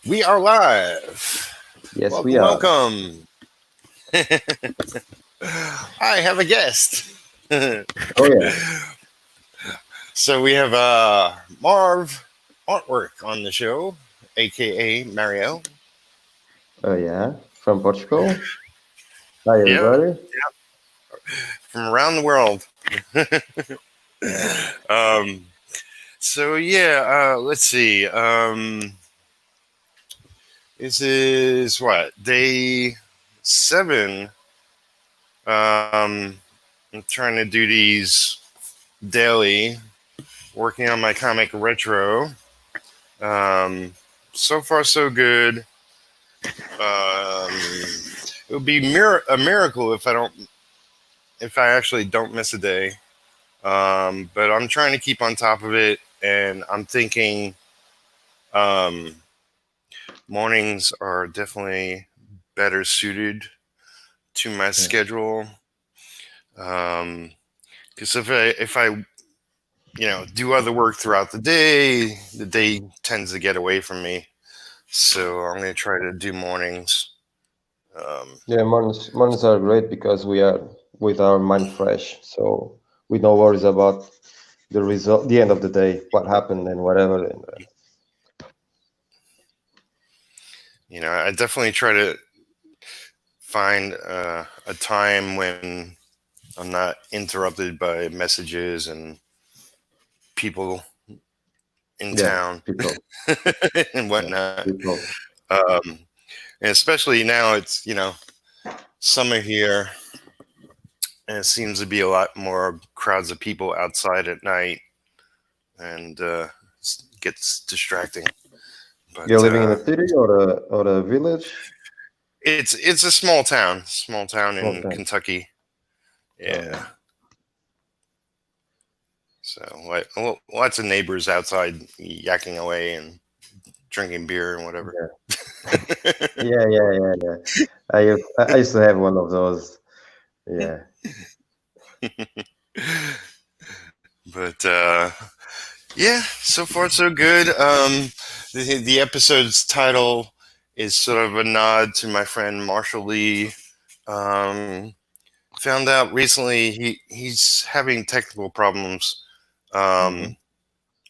We are live. Yes, we Welcome, are. welcome. I have a guest. Oh yeah. So we have Marv Artwork on the show, aka Mario. Oh yeah. From Portugal. Hi Yeah, everybody. from around the world. Yeah. um, so yeah, let's see. This is what day 7. I'm trying to do these daily, working on my comic retro. Um, so far, so good. It would be a miracle if I actually don't miss a day. But I'm trying to keep on top of it, and I'm thinking um, mornings are definitely better suited to my Yeah. schedule. Because if I do other work throughout the day tends to get away from me. So I'm gonna try to do mornings. Um, Yeah. Mornings are great because we are with our mind fresh, so with no worries about the result, the end of the day, what happened and whatever. And I definitely try to find a time when I'm not interrupted by messages and people in yeah, town people. and Yeah, whatnot. people. Um, and especially now, it's summer here, and it seems to be a lot more crowds of people outside at night, and gets distracting. You're But living in a city or a village? it's a small town Small in town. Kentucky. Oh Yeah. yeah. So lots of neighbors outside yakking away and drinking beer and whatever. Yeah. Yeah. Yeah. Yeah. Yeah. I used to have one of those. Yeah. But yeah, so far so good. The episode's title is sort of a nod to my friend Marshall Lee. Um, Found out recently he's having technical problems Hmm. um,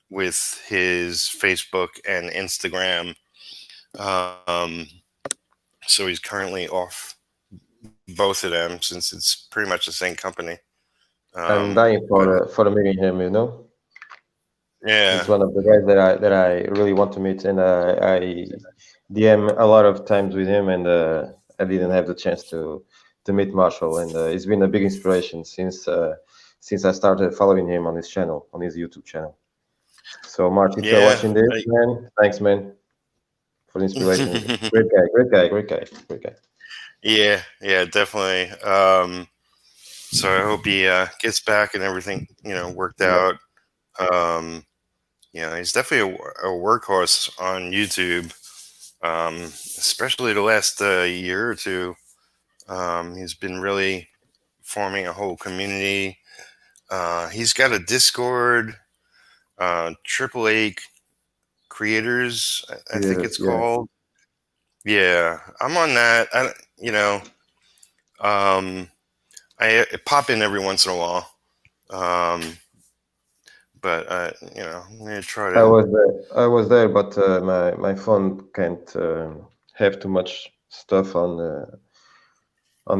with his Facebook and Instagram. Um, so he's currently off both of them since it's pretty much the same company. I'm Um, dying but for meeting him. He's yeah, one of the guys that I really want to meet, and I DM a lot of times with him, and I didn't have the chance to meet Marshall, and he's been a big inspiration since I started following him on his channel, on his YouTube channel. So, Mark, if you're yeah, watching this, man, thanks, man, for the inspiration. Great guy, great guy, great guy, great guy. yeah, definitely. So I hope he gets back and everything, worked Yeah, out. Um, he's definitely a workhorse on YouTube, especially the last year or two. He's been really forming a whole community. He's got a Discord, AAA Creators, I think it's creators, yeah. called. Yeah, I'm on that. You know, um, I pop in every once in a while, um, but I'm gonna try I to. was there. I was there, but my phone can't have too much stuff on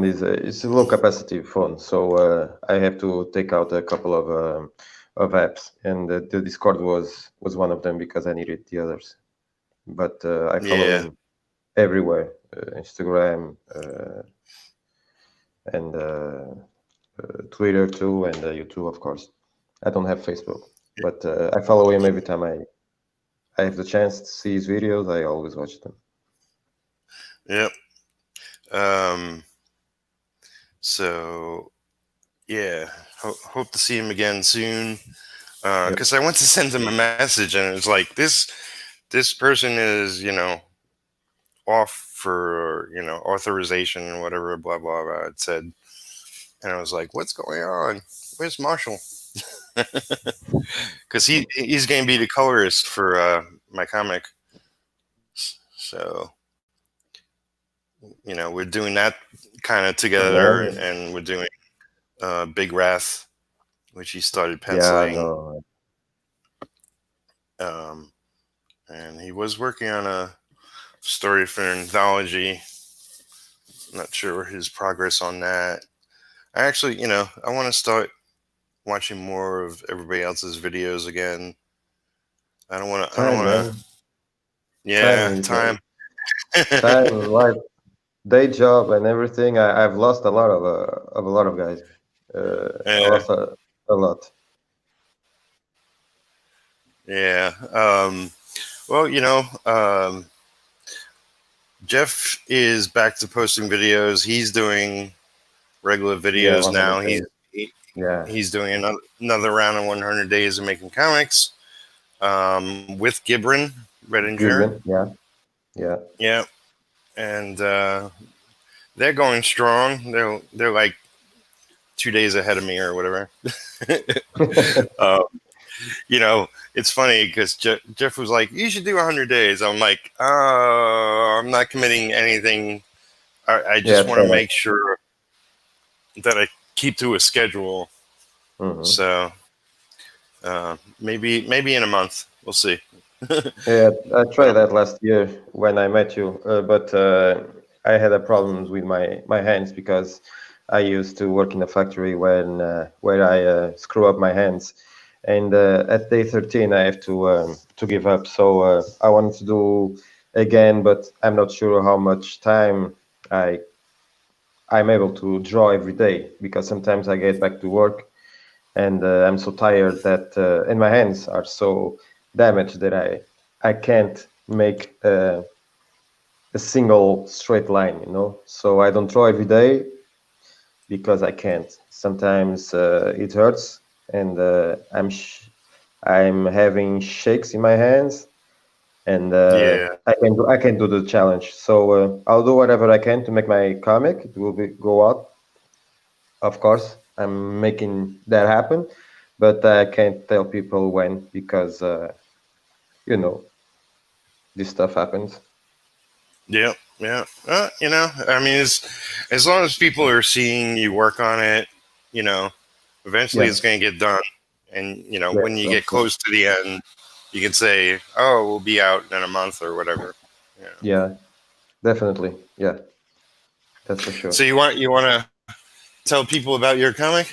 this. It's a low capacity phone, so I have to take out a couple of apps, and the Discord was one of them because I needed the others. But I follow Yeah, him everywhere, Instagram and Twitter too, and YouTube, of course. I don't have Facebook, but I follow him every time I have the chance to see his videos. I always watch them. yep. Um, so yeah, hope to see him again soon. Yep. Because I went to send him a message and it was like this person is off for authorization and whatever blah blah blah it said, and I was like, what's going on? Where's Marshall? Because he's going to be the colorist for my comic. So, we're doing that kind of together, Yeah, and we're doing Big Wrath, which he started yeah, penciling. no, Um, and he was working on a story for an anthology. Not sure his progress on that. I actually, I want to start watching more of everybody else's videos again. I don't want to. I don't time, want to. man, time Yeah, is time. time, like day job and everything. I've lost a lot of guys. I Yeah, lost a lot. yeah. Well, Jeff is back to posting videos. He's doing regular Yeah, videos now. 100 days. Yeah, He's doing another round of 100 days of making comics with Gibran Redinger. Gibbon. Yeah, yeah. Yeah, and they're going strong. They're like 2 days ahead of me or whatever. uh, it's funny because Jeff was like, "You should do 100 days." I'm like, I'm not committing anything. I Yeah, just want try to that. make sure that I keep to a schedule. Hmm. So maybe in a month we'll see. Yeah, I tried Um, that last year when I met you, but I had a problems with my hands because I used to work in a factory where I screw up my hands, and at day 13 I have to give up. So I wanted to do again, but I'm not sure how much time I I'm able to draw every day because sometimes I get back to work and I'm so tired that and my hands are so damaged that I can't make a single straight line, you know. So I don't draw every day because I can't. Sometimes it hurts, and I'm having shakes in my hands, and yeah, I can do the challenge. So I'll do whatever I can to make my comic. It will go out, of course. I'm making that happen, but I can't tell people when because you know this stuff happens. yeah, yeah. I mean, as long as people are seeing you work on it, you know, eventually Yeah, it's going to get done. And yeah, when you of get course. close to the end, you can say, "Oh, we'll be out in a month or whatever." Yeah. Yeah, definitely. Yeah, that's for sure. So you want to tell people about your comic?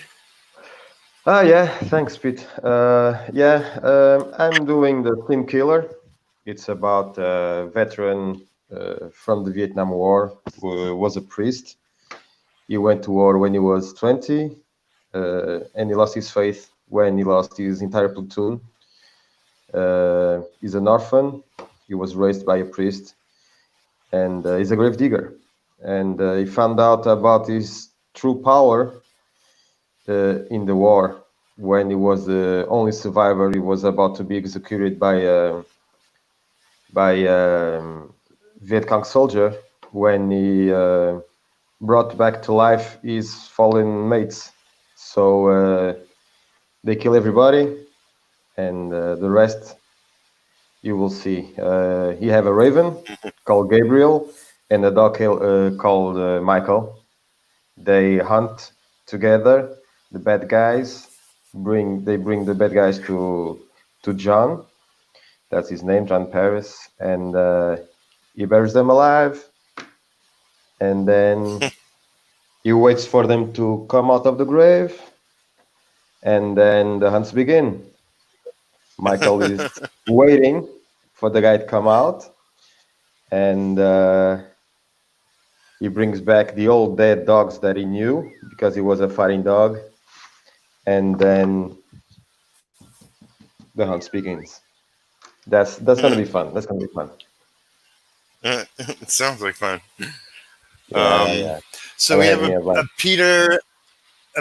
Ah, yeah, thanks, Pete. Yeah, I'm doing the Team Killer. It's about a veteran from the Vietnam War who was a priest. He went to war when he was 20, and he lost his faith when he lost his entire platoon. He's an orphan. He was raised by a priest, and he's a grave digger. And he found out about his true power in the war when he was the only survivor. He was about to be executed by Viet Cong soldier when he brought back to life his fallen mates. So they kill everybody, and the rest you will see. He have a raven called Gabriel and a dog called Michael. They hunt together. The bad guys bring the bad guys to John. That's his name, John Paris, and he buries them alive. And then he waits for them to come out of the grave, and then the hunts begin. Michael is waiting for the guy to come out, and he brings back the old dead dogs that he knew because he was a fighting dog, and then the hunt begins. That's gonna be fun. That's gonna be fun. It sounds like fun. Yeah, Um, yeah. so I'm we have having a a blast.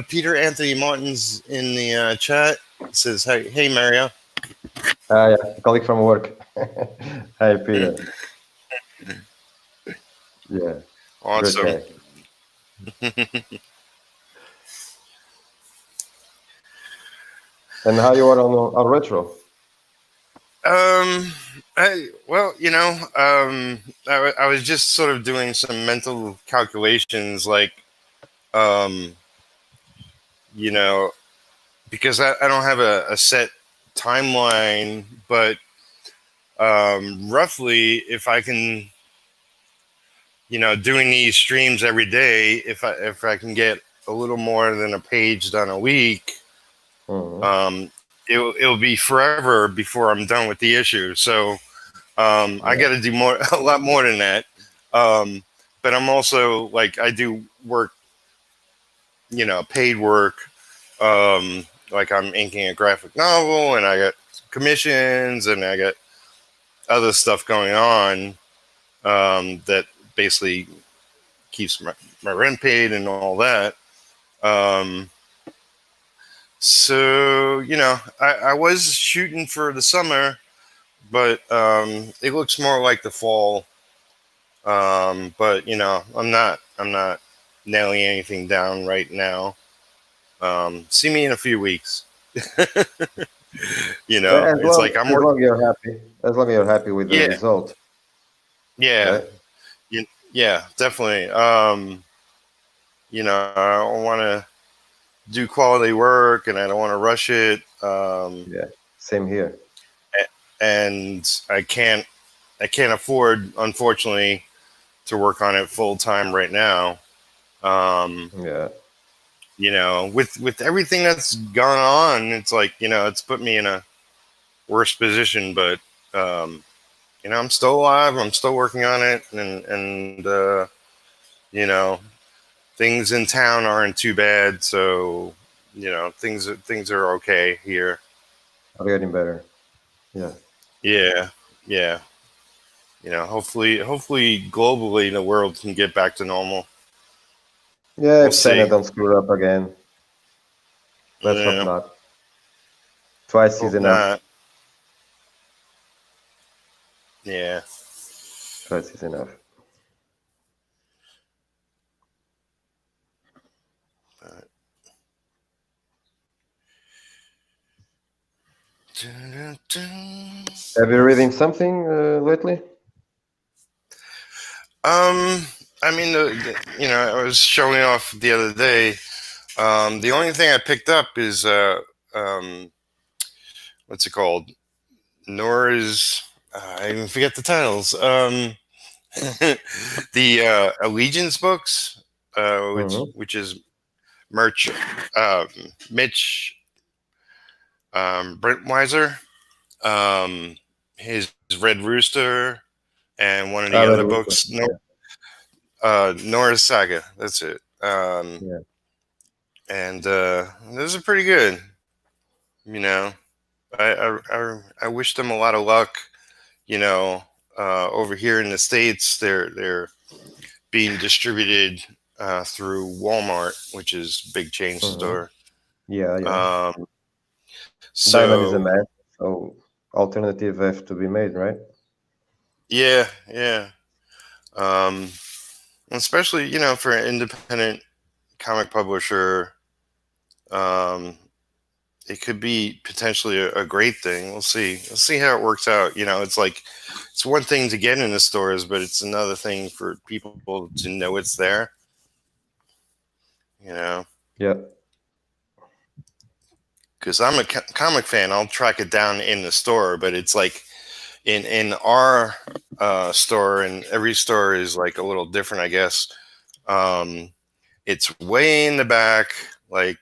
Peter Anthony Martins in the chat. It says, "Hey Mario." Yeah, a colleague from work. Hi, Peter. Yeah, great Awesome. guy. And how you are on retro? Um, well, I was just sort of doing some mental calculations, like, um, you know, because I don't have a set timeline, but roughly, if I can, doing these streams every day, if I can get a little more than a page done a week, it'll be forever before I'm done with the issue. So I got to do more, a lot more than that. But I'm also like, I do work, paid work. Like I'm inking a graphic novel, and I got commissions, and I got other stuff going on that basically keeps my rent paid and all that. Um, so I was shooting for the summer, but it looks more like the fall. But I'm not nailing anything down right now. See me in a few weeks. As It's long like I'm as working. long you're happy, as long you're happy with the Yeah, result, yeah, right? yeah, definitely. I don't want to do quality work, and I don't want to rush it. Yeah, same here. And I can't afford, unfortunately, to work on it full time right now. Um, Yeah, with everything that's gone on, it's like, it's put me in a worse position, but I'm still alive. I'm still working on it, and you know, things in town aren't too bad, so things are okay here. are getting better. Yeah, Yeah, yeah. Hopefully, globally, the world can get back to normal. yeah. We'll If China see. don't screw up again, let's hope Yeah, not. Twice is hope enough. not. Yeah. Twice is enough. But, Have you reading something lately? I mean, I was showing off the other day. The only thing I picked up is um, what's it called? Nora's. I even forget the titles. The Allegiance books, which Mm-hmm. which is Merch, Mitch Brentweiser, his Red Rooster, and one of I the read other it. books, Nora's Saga. That's it. Yeah. And those are pretty good. You know, I wish them a lot of luck. Over here in the States, they're being distributed through Walmart, which is a big chain Mm-hmm. store. Yeah, yeah. Um, Diamond is a so mess, so alternative have to be made, right? yeah, yeah. Um, especially for an independent comic publisher, um, it could be potentially a great thing. We'll see. We'll see how it works out. It's like it's one thing to get in the stores, but it's another thing for people to know it's there. You know, Yeah. because I'm a comic fan, I'll track it down in the store, but it's like in our store, and every store is like a little different, I guess. Um, it's way in the back, like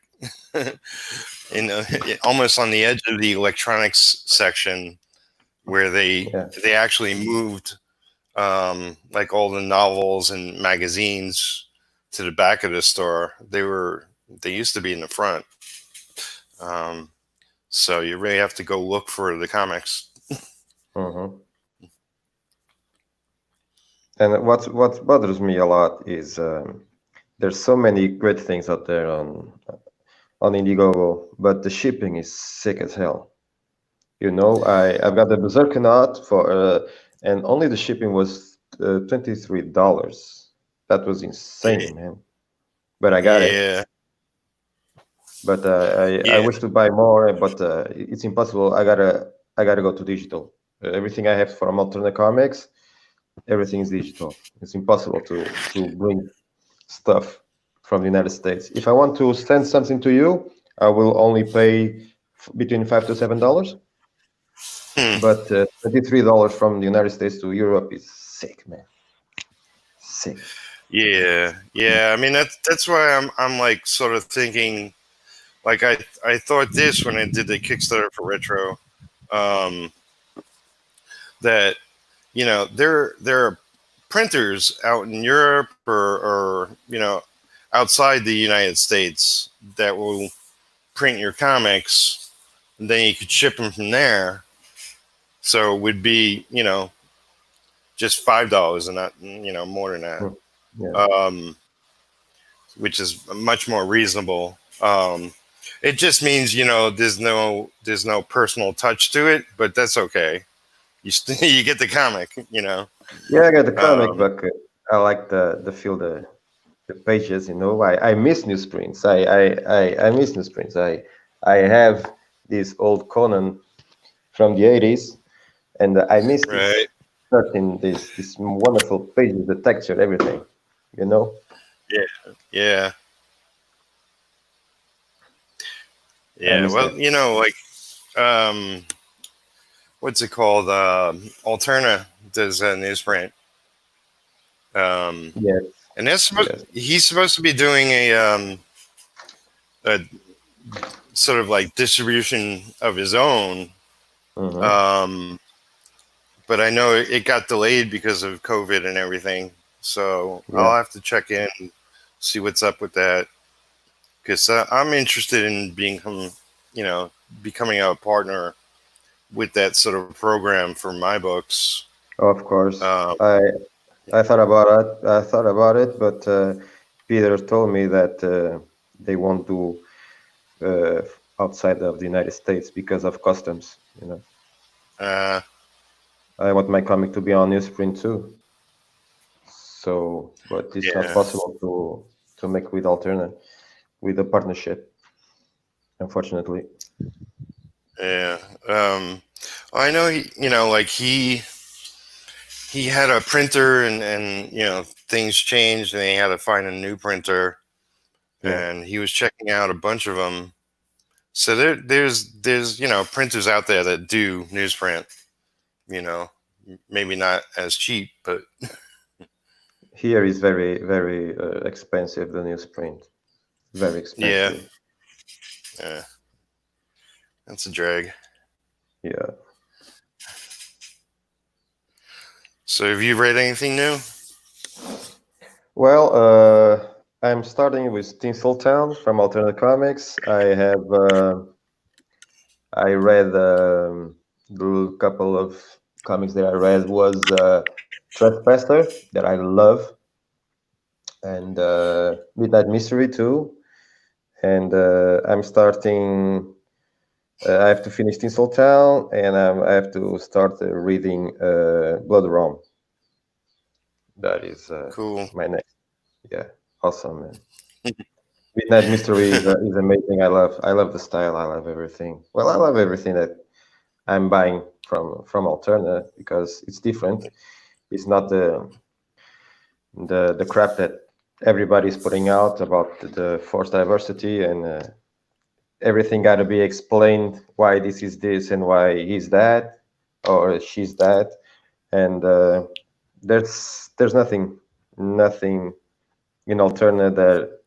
almost on the edge of the electronics section, where they Yeah. they actually moved like all the novels and magazines to the back of the store. They used to be in the front. Um, so you really have to go look for the comics. Mm-hmm. And what bothers me a lot is there's so many great things out there on Indiegogo, but the shipping is sick as hell. I've got the Berserkernaut and only the shipping was $23. That was insane, man. But I got it. Yeah, But I yeah, wish to buy more, but it's impossible. I gotta go to digital. everything I have from alternate comics, everything is digital. It's impossible to bring stuff from the United States. If I want to send something to you, I will only pay between $5 to $7. Hmm. But $23 from the United States to Europe is sick, man. Sick. Yeah. I mean, that's why I'm like sort of thinking, like I thought this when I did the Kickstarter for Retro, um, that there are printers out in Europe or outside the United States that will print your comics, and then you could ship them from there. So it would be just $5 and not more than that, Mm. Yeah. which is much more reasonable. It just means there's no personal touch to it, but that's okay. You get the comic. Yeah, I got the comic Um, book. I like the feel the pages. I miss newsprints. I miss newsprints. I have this old Conan from the 80s, and I miss this right. certain this wonderful pages, the texture, everything. You know. Yeah. Yeah. I Yeah. miss Well, that. like what's it called? Alterna does a newsprint. Um, Yes. and Yes. he's supposed to be doing a sort of like distribution of his own. Mm-hmm. Um, but I know it got delayed because of COVID and everything. So Yeah. I'll have to check in and see what's up with that. Because I'm interested in becoming a partner with that sort of program for my books. Of course. Um, I thought about it. I thought about it, but Peter told me that they won't do uh, outside of the United States because of customs. uh, I want my comic to be on newsprint too. So, but it's not yeah, possible to make with alternate with a partnership, unfortunately. yeah. I know he had a printer and things changed and he had to find a new printer Yeah. and he was checking out a bunch of them. So there's printers out there that do newsprint. You know, maybe not as cheap, but Here is very very expensive the newsprint. Very yeah, expensive. yeah, that's a drag. Yeah. So have you read anything new? Well, I'm starting with Tinseltown from Alternate Comics. I read the couple of comics that I read was Trespasser that I love, and Midnight Mystery too. And I'm starting. I have to finish Tinseltown, and I have to start reading Blood Rom. That is Cool. my next. Yeah, awesome, man. Midnight Mystery is amazing. I love the style. I love everything. Well, I love everything that I'm buying from Alterna because it's different. It's not the crap that everybody's putting out about the forced diversity and everything got to be explained why this is this and why he's that or she's that, and there's nothing in Alterna that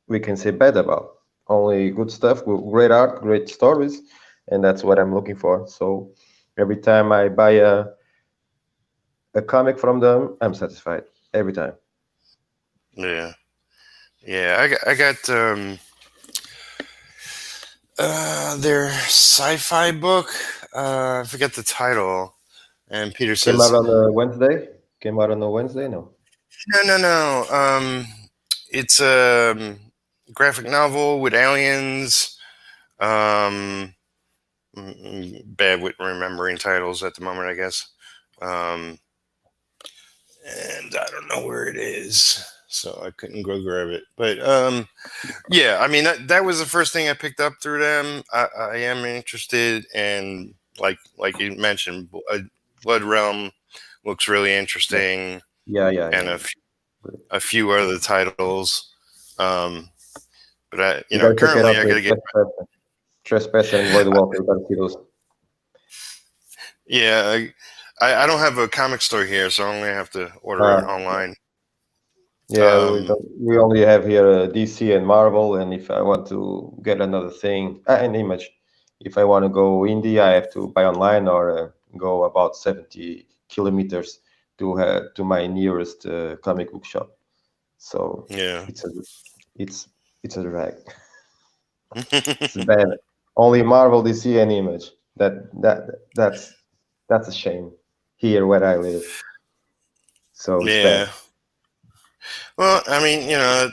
we can say bad about. Only good stuff, great art, great stories, and that's what I'm looking for. So every time I buy a comic from them, I'm satisfied every time. Yeah, yeah. I got their sci-fi book. I forget the title. And Peter Came out says, on a Wednesday. Came out on a Wednesday. No. no. It's a graphic novel with aliens. Um, Bad with remembering titles at the moment, I guess. Um, and I don't know where it is, so I couldn't go grab it. But yeah, I mean that was the first thing I picked up through them. I am interested, and like you mentioned, Blood Realm looks really interesting, Yeah, and yeah. a few other titles. But You gotta check it currently out. I gotta get. Trespasser and Void Walker. You gotta see those. Yeah, I don't have a comic store here, so I'm gonna have to order it Uh, online. yeah, Um, we only have here DC and Marvel, and if I want to get another thing, an image, if I want to go indie, I have to buy online or go about 70 kilometers to my nearest comic book shop. So yeah. it's a it's it's a drag. It's bad. Only Marvel, DC, and Image. That's a shame here where I live. So it's bad. Yeah. Well, I mean,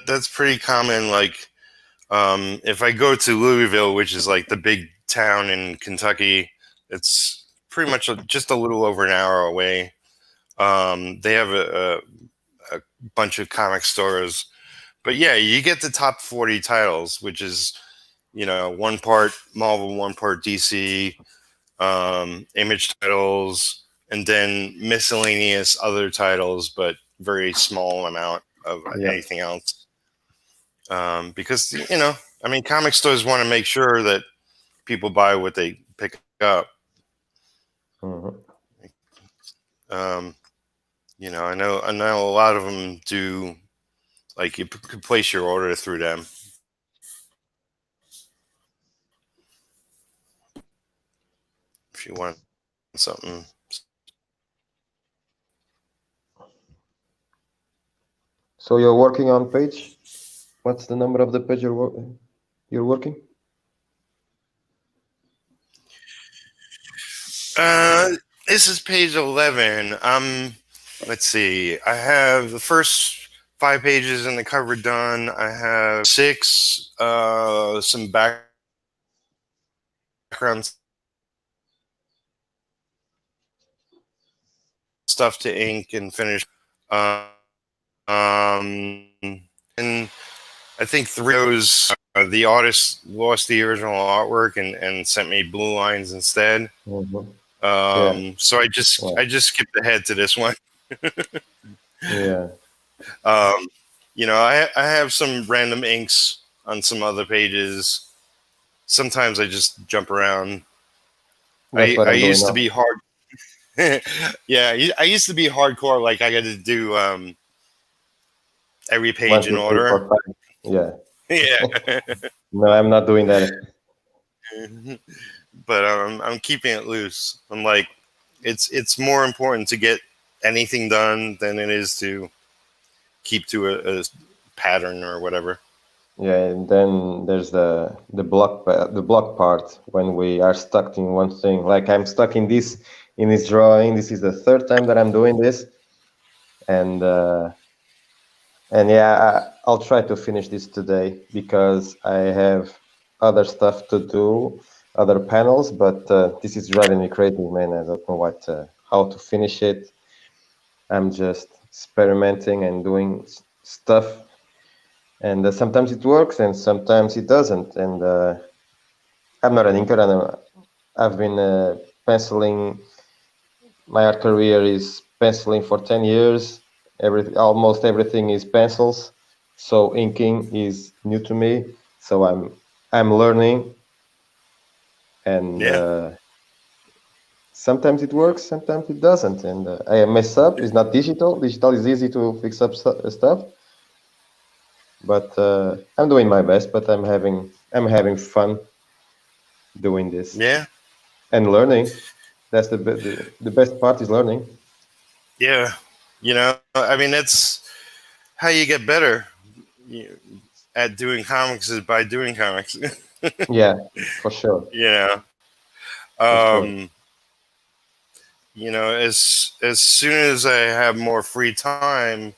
that's pretty common. Like, if I go to Louisville, which is like the big town in Kentucky, it's pretty much just a little over an hour away. They have a bunch of comic stores, but yeah, you get the top 40 titles, which is, one part Marvel, one part DC, Image titles, and then miscellaneous other titles, but very small amount of Yeah. anything else. Because I mean, comic stores want to make sure that people buy what they pick up. Hmm. Um, I know a lot of them do. Like you could place your order through them. If you want something. So you're working on page. What's the number of the page you're working? Uh, this is page 11. Let's see. I have the first 5 pages in the cover done. I have six, some background stuff to ink and finish. Um, and I think three of those, the artist lost the original artwork and sent me blue lines instead. Hmm. Yeah. So I just skipped ahead to this one. Yeah. Um, I have some random inks on some other pages. Sometimes I just jump around. That's I what I I'm doing used to now. be hard. Yeah, I used to be hardcore. Like I got to do every One, page in two, three, order. four, five. Yeah. Yeah, No, I'm not doing that. but I'm keeping it loose. I'm like, it's more important to get anything done than it is to keep to a pattern or whatever. Yeah, and then there's the block part when we are stuck in one thing. Like I'm stuck in this drawing. This is the third time that I'm doing this, and yeah, I'll try to finish this today because I have other stuff to do, other panels. But this is driving me crazy, man. I don't know how to finish it. I'm just experimenting and doing stuff, and sometimes it works and sometimes it doesn't. And I'm not an inker, and I've been penciling. My art career is penciling for 10 years. Almost everything is pencils, so inking is new to me. So I'm learning, and Yeah, sometimes it works, sometimes it doesn't, and I mess up. It's not digital. Digital is easy to fix up stuff, but I'm doing my best. But I'm having fun doing this yeah, and learning. That's the best part is learning. yeah. I mean, that's how you get better at doing comics is by doing comics. Yeah, for sure, you know, for sure. um, as soon as I have more free time,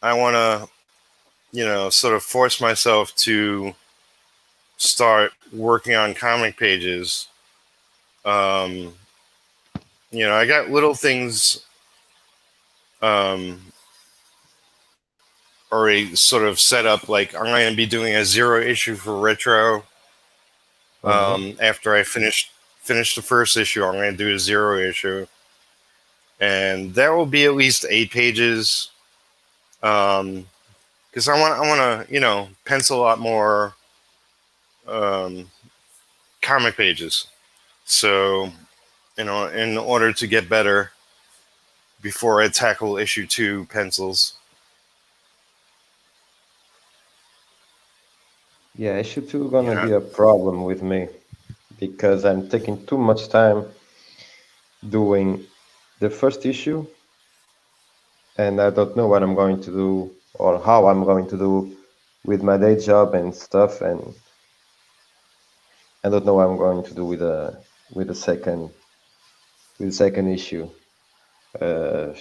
I want to, sort of force myself to start working on comic pages. Um, I got little things um, already sort of set up. Like I'm going to be doing a zero issue for retro Hmm. after I finish finish the first issue. I'm going to do a 0 issue, and that will be at least 8 pages. Because I want to, pencil a lot more um, comic pages. So, in order to get better before I tackle issue 2 pencils. Yeah, issue 2 gonna be a problem with me because I'm taking too much time doing the first issue, and I don't know what I'm going to do or how I'm going to do with my day job and stuff, and I don't know what I'm going to do with the second issue. Uh,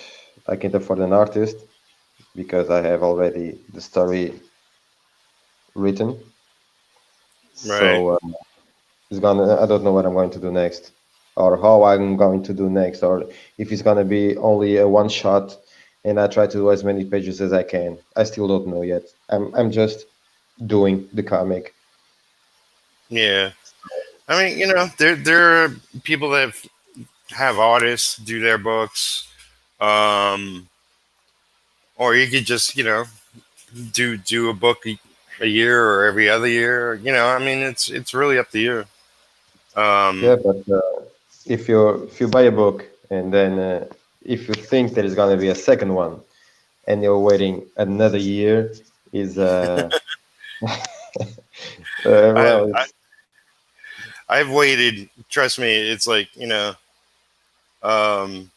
I can't afford an artist because I have already the story written. Right. So I don't know what I'm going to do next, or how I'm going to do next, or if it's gonna be only a one shot, and I try to do as many pages as I can. I still don't know yet. I'm just doing the comic. Yeah. I mean, there are people that have artists do their books, um, or you could just, do a book a year or every other year. I mean, it's really up to you. Yeah, Um, but if you buy a book and then if you think there is gonna be a second one and you're waiting another year, is I, well, I it's I've waited. Trust me, it's like um,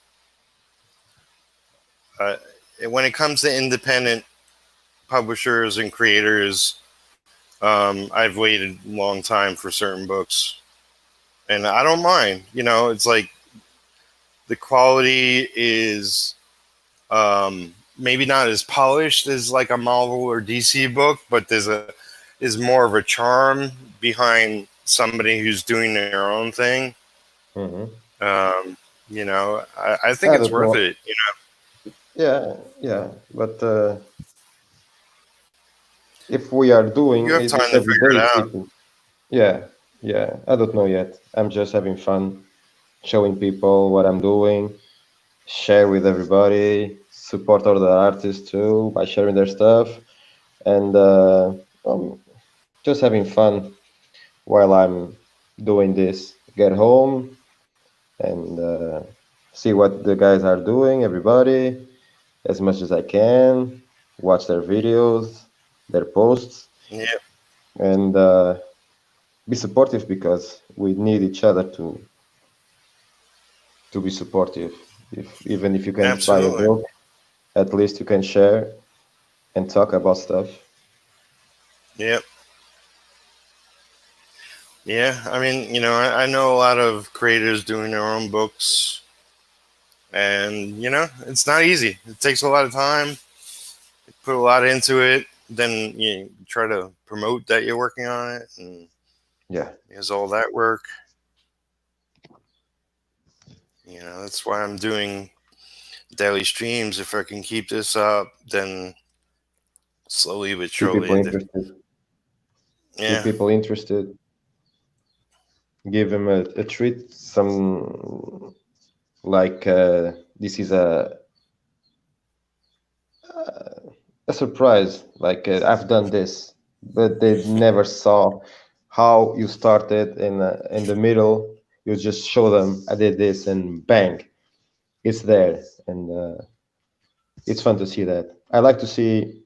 uh, when it comes to independent publishers and creators, I've waited a long time for certain books, and I don't mind. It's like the quality is maybe not as polished as like a Marvel or DC book, but is more of a charm behind somebody who's doing their own thing. mhm. Um, I think I it's don't worth know. it. Yeah, yeah, but if we are You doing have this time to every figure it day, out. people, yeah, yeah, I don't know yet. I'm just having fun, showing people what I'm doing, share with everybody, support other artists too by sharing their stuff, and just having fun while I'm doing this. Get home and see what the guys are doing, everybody, as much as I can, watch their videos, their posts, Yeah, and be supportive because we need each other to be supportive. If even if you can't buy a absolutely. book, at least you can share and talk about stuff. Yep. Yeah. I mean, I know a lot of creators doing their own books, and it's not easy. It takes a lot of time. Put a lot into it. Then you try to promote that you're working on it, and Yeah, there's all that work. That's why I'm doing daily streams. If I can keep this up, then slowly but keep people surely, interested. Keep yeah, people interested. Give them a treat. Some like this is a surprise. Like I've done this, but they never saw how you started in the middle. You just show them I did this, and bang, it's there, and it's fun to see that. I like to see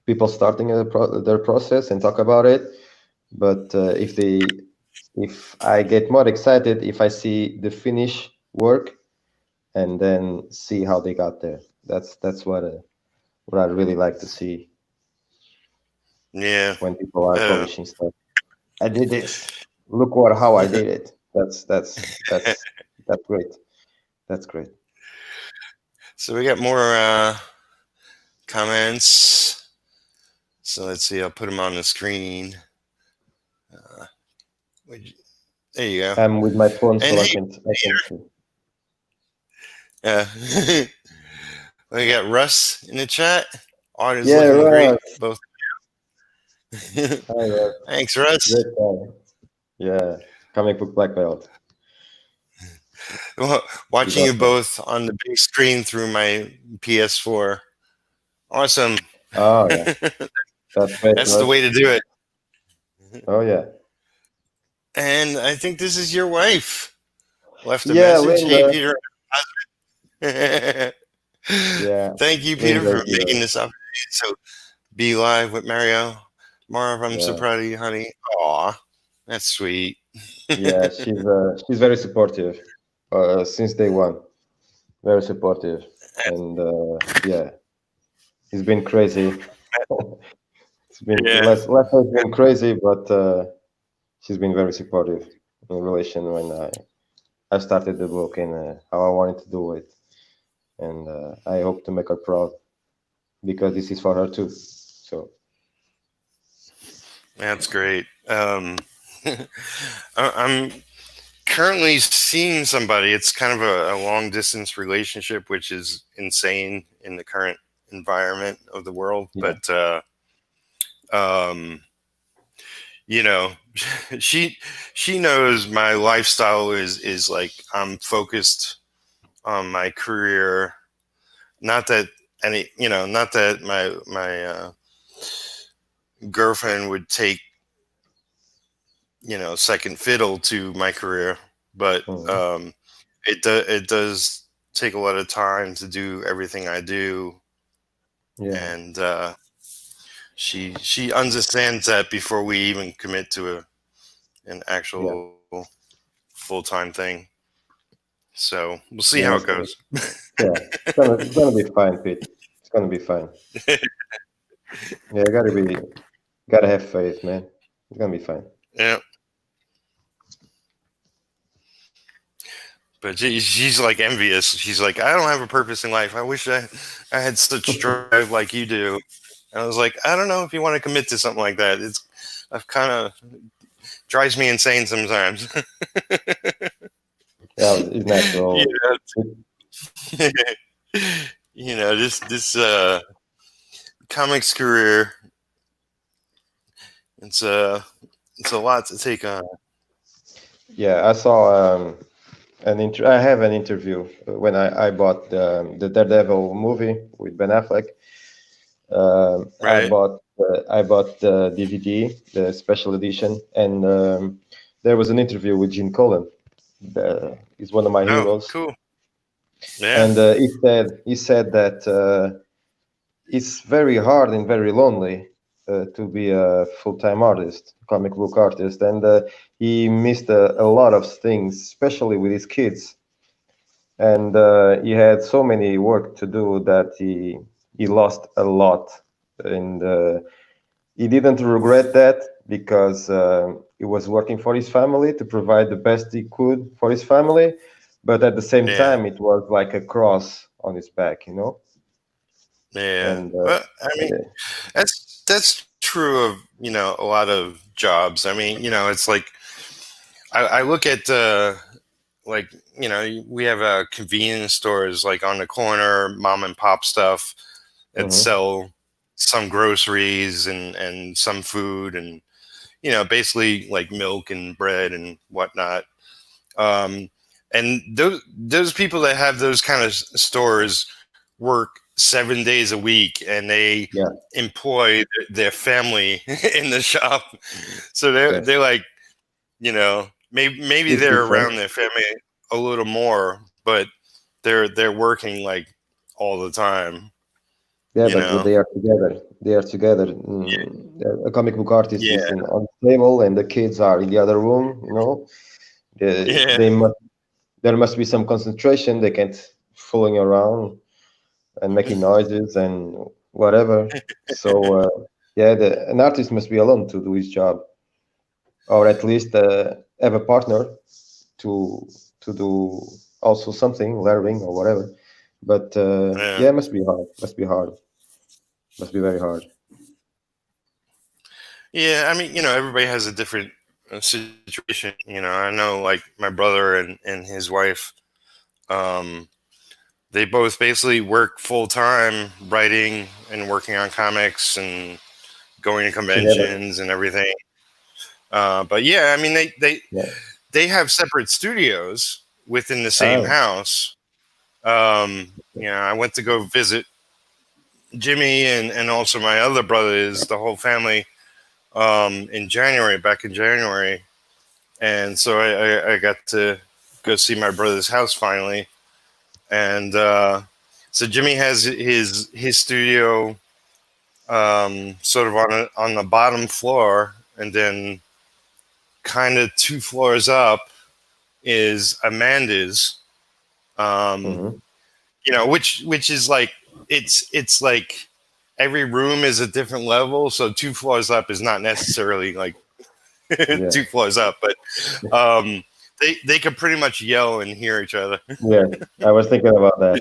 people starting their process and talk about it. But if I get more excited if I see the finish work and then see how they got there. That's what I really like to see yeah. when people are Uh, publishing stuff. I did this. Look what how I did it. That's great. That's great. so we got more comments. So let's see. I'll put them on the screen. Uh, there you go. I'm with my phone, And so hey, I can't see. uh, we got Russ in the chat. Art is Yeah, looking great. Russ. Both. Hi, Russ. Thanks, Russ. Great guy. Yeah, comic book black belt. Well, You watching you don't know. both on the big screen through my PS4. Awesome. Oh yeah, that's great, That's the bro. way to do it. Oh yeah, And I think this is your wife. Left a yeah, message. Hey, Linda. Peter. Yeah, Thank you, Peter, Linda for is making here. this opportunity. So be live with Mario. Marv, I'm so Yeah, proud of you, honey. Aw, that's sweet. yeah, she's very supportive since day one. Very supportive, and yeah, it's been crazy. It's been Yeah, less has been crazy, but she's been very supportive in relation when I started the book and how I wanted to do it, and I hope to make her proud because this is for her too. So that's great. I'm currently seeing somebody. It's kind of a long distance relationship, which is insane in the current environment of the world. yeah, But um, you know, she she knows my lifestyle is like I'm focused on my career. Not that not that my girlfriend would take second fiddle to my career, but mhm, it does take a lot of time to do everything I do, yeah, and she understands that before we even commit to an yeah, actual full time thing. So we'll see how yeah. it It's gonna, goes. yeah, it's gonna be fine, Pete. It's gonna be fine. Yeah, gotta have faith, man. It's gonna be fine. Yeah, but she's like envious. She's like, I don't have a purpose in life. I wish I had such drive like you do. And I was like, I don't know if you want to commit to something like that. I've kind of drives me insane sometimes. Yeah, it's you natural. It- know, this comics career. It's it's a lot to take on. yeah, I saw I have an interview when I bought the Daredevil movie with Ben Affleck. Right? I bought the DVD, the special edition, and there was an interview with Gene Colan. He's one of my Oh, heroes, cool. Yeah, and he said that it's very hard and very lonely to be a full-time artist, comic book artist, and he missed a lot of things, especially with his kids, and he had so many work to do that he lost a lot, and he didn't regret that because he was working for his family to provide the best he could for his family, but at the same yeah, time it was like a cross on his back, yeah. and Well, I mean, yeah, that's true of a lot of jobs. I mean, it's like I look at like we have convenience stores like on the corner, mom and pop stuff that mhm, sell some groceries and some food and basically like milk and bread and whatnot. Um, and those people that have those kind of stores work 7 days a week and they yeah, employ their family in the shop. So they're yes, like, maybe it's they're different. around their family a little more, but they're working like all the time. Yeah, You but know? they are together. They are together. A comic book artist Yeah, is on the table, and the kids are in the other room. yeah, They must. There must be some concentration. They can't fooling around and making noises and whatever. So yeah, an artist must be alone to do his job, or at least have a partner to do also something, learning or whatever. But yeah, yeah, it must be hard. Must be hard. Must be very hard. yeah. I mean, everybody has a different situation. I know like my brother and his wife. Um, they both basically work full time writing and working on comics and going to Together. conventions and everything. But yeah, I mean they Yeah. they have separate studios, within the same Oh. house. I went to go visit Jimmy and also my other brothers, the whole family, back in January. And so I got to go see my brother's house finally. And so Jimmy has his studio sort of on the bottom floor, and then kind of 2 floors up is Amanda's. Mm-hmm. Which is like it's like every room is a different level, so 2 floors up is not necessarily like Yeah. 2 floors up, but they can pretty much yell and hear each other. Yeah. I was thinking about that.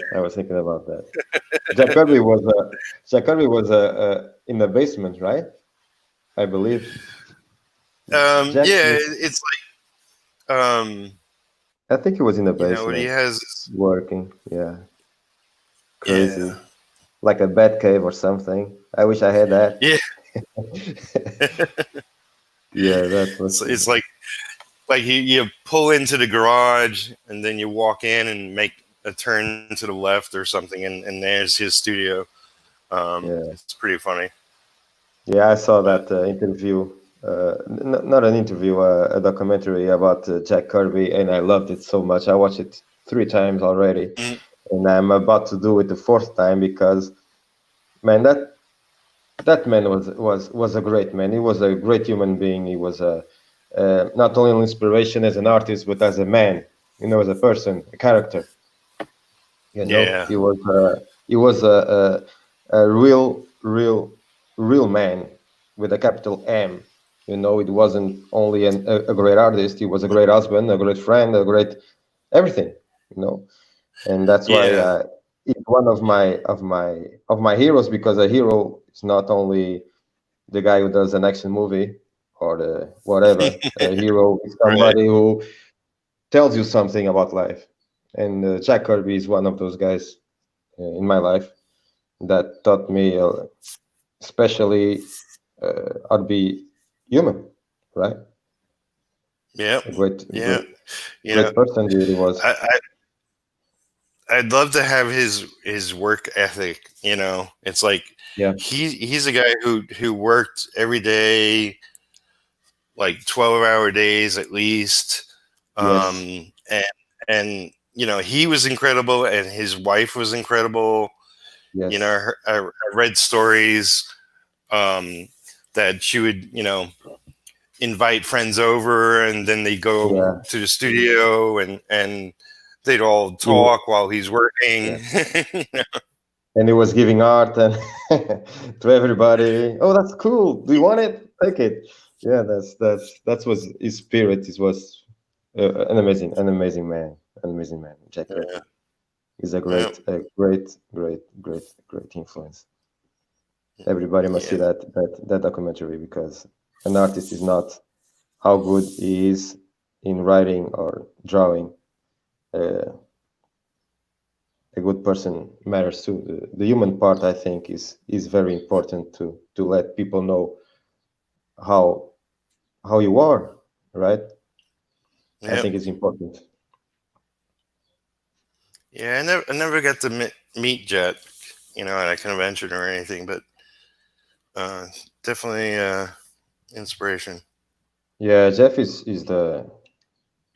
Jack Kirby was in the basement, right? I believe. Jack, Yeah, it's like I think he was in the what he basement has. working. Yeah, Yeah, crazy, like a bat cave or something. I wish I had that. yeah. Yeah, that was. So it's like you pull into the garage and then you walk in and make a turn to the left or something, and there's his studio. Yeah, It's pretty funny. yeah. I saw But that interview. Not an interview, a documentary about Jack Kirby, and I loved it so much. I watched it 3 times already, mm, and I'm about to do it the 4th time because, man, that man was a great man. He was a great human being. He was a not only an inspiration as an artist, but as a man. As a person, a character. yeah, He was a real man with a capital M. It wasn't only a great artist. He was a great husband, a great friend, a great everything. And that's why yeah, he's one of my heroes, because a hero is not only the guy who does an action movie or the whatever. A hero is right. somebody who tells you something about life, and Jack Kirby is one of those guys in my life that taught me, especially how to be human, right? Yep, A great, yeah. great, You know, great person he really was. I'd love to have his work ethic. It's like Yeah. he's a guy who worked every day, like 12-hour days at least. Yes. And he was incredible, and his wife was incredible. Yes. I read stories that she would invite friends over, and then they go Yeah. to the studio, and they'd all He, wa- talk while he's yeah. working. And he was giving art and to everybody. Oh, that's cool. Do you want it? Take it. Yeah, that was his spirit. He was an amazing man, Jack Kirby. Yeah, He's a yeah, great influence. Everybody must see yeah, that documentary, because an artist is not how good he is in writing or drawing. Uh, a good person matters too. The human part, I think, is very important to let people know how you are, right? I yeah. think it's important. Yeah, I never got to meet Jet, at a convention or anything, but uh, definitely inspiration. Yeah, Jeff is the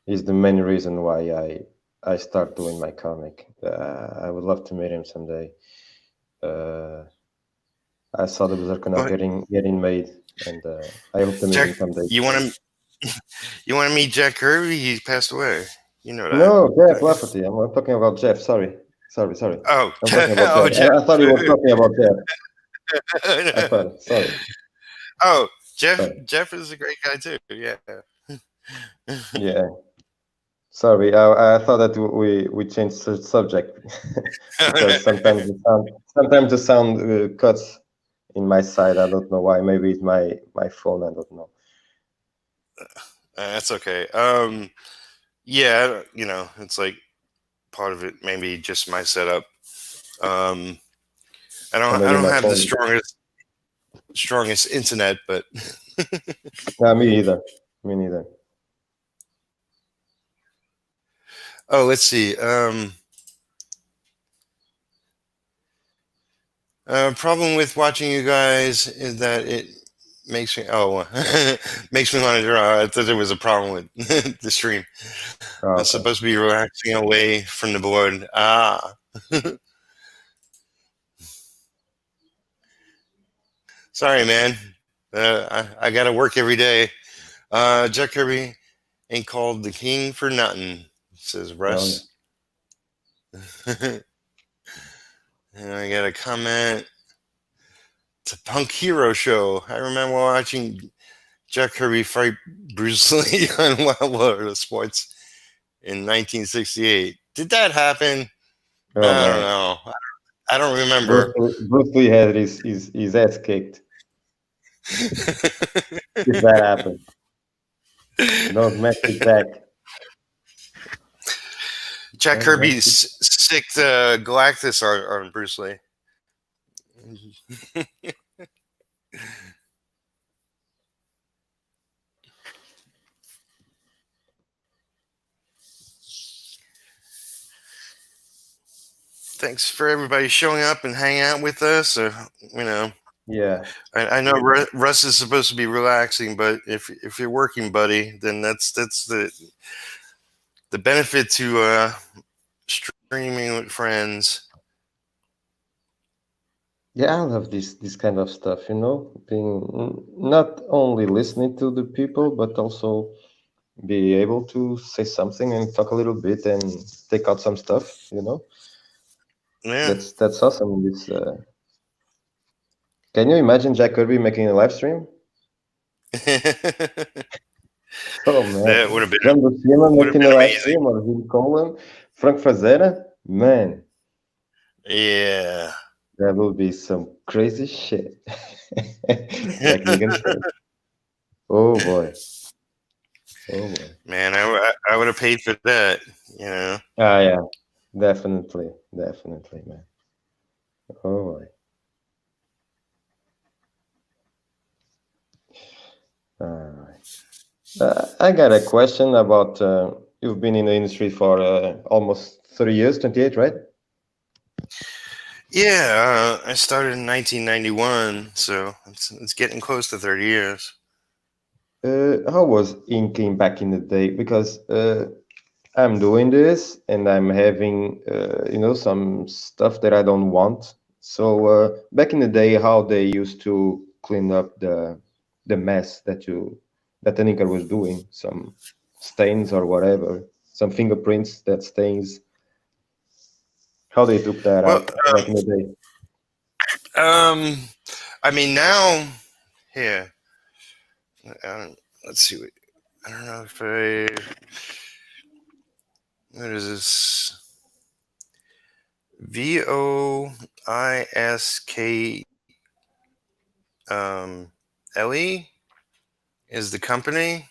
main reason why I start doing my comic. I would love to meet him someday. Uh, I saw the Berserker now But getting made, and I hope to meet Jack, him someday. you want to you want to meet Jack Kirby? He passed away. You know that, No, Jeff don't you? Lafferty. I'm talking about Jeff. Sorry. Oh, I'm talking about oh, Jeff. Jeff. I thought you were talking about Jeff. I thought. Sorry. Oh, Jeff. Sorry. Jeff is a great guy too. Yeah. Yeah. Sorry. I thought that we changed the subject because sometimes the sound cuts in my side. I don't know why. Maybe it's my phone. I don't know. That's okay. Yeah, it's like part of it. Maybe just my setup. Um, I Or don't. I maybe don't my have the phone. strongest internet, but Yeah, me either. Me neither. Oh, let's see. Problem with watching you guys is that it makes me makes me want to draw. I thought there was a problem with the stream. Oh, It's okay. supposed to be relaxing away from the board. Ah, sorry, man. I got to work every day. Jack Kirby ain't called the king for nothing, says Oh, yeah. Russ. And I got a comment to Punk Hero Show. I remember watching Jack Kirby fight Bruce Lee on Wild World Sports in 1968. Did that happen? Oh, I don't man. know. I don't remember. Bruce Lee had his ass kicked if that happened. Don't mess with Jack. Jack Don't mess Kirby with... sicked Galactus on Bruce Lee. Thanks for everybody showing up and hanging out with us. You know, Yeah. I know Russ is supposed to be relaxing, but if you're working, buddy, then that's the benefit to streaming with friends. Yeah, I love this kind of stuff, you know, being not only listening to the people, but also be able to say something and talk a little bit and take out some stuff, you know. Yeah. That's awesome. This can you imagine Jack Kirby making a live stream? Oh man, That would have John Buscema making a been live amazing. stream or Vin Colan, Frank Frazetta, man, Yeah. that will be some crazy shit. Like Negan said. Oh boy, oh boy. Man, I would have paid for that. You know. Ah yeah, definitely, definitely, man. Oh boy. I got a question about you've been in the industry for almost 30 years, 28, right? Yeah, I started in 1991, so it's getting close to 30 years. How was inking back in the day? Because I'm doing this and I'm having, you know, some stuff that I don't want. So back in the day, how they used to clean up the mess that the inker was doing, some stains or whatever, some fingerprints that stains, how they took that Well, out back in the day. um, I mean now, yeah. Let's see. I don't know if what is this? Voisk um, Le is the company.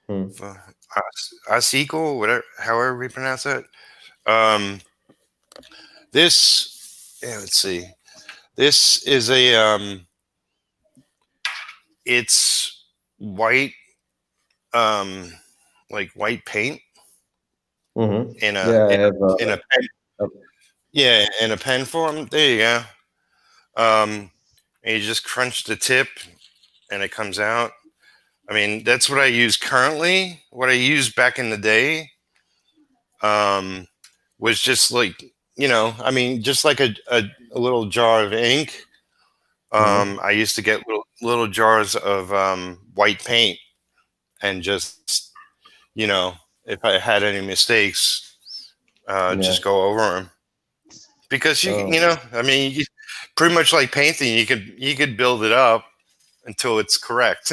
Hmm. Asequel, whatever, however we pronounce it. Um, this, yeah, let's see. This is it's white, um, like white paint Mm-hmm. in a Yeah, I have. in a pen, A- yeah, in a pen form. There you go. And you just crunch the tip, and it comes out. I mean, that's what I use currently. What I used back in the day, um, was just like, I mean, just like a little jar of ink. mhm. I used to get little jars of white paint and just, you know, if I had any mistakes, Yeah. just go over them. Because Oh, I mean, pretty much like painting, you could build it up until it's correct.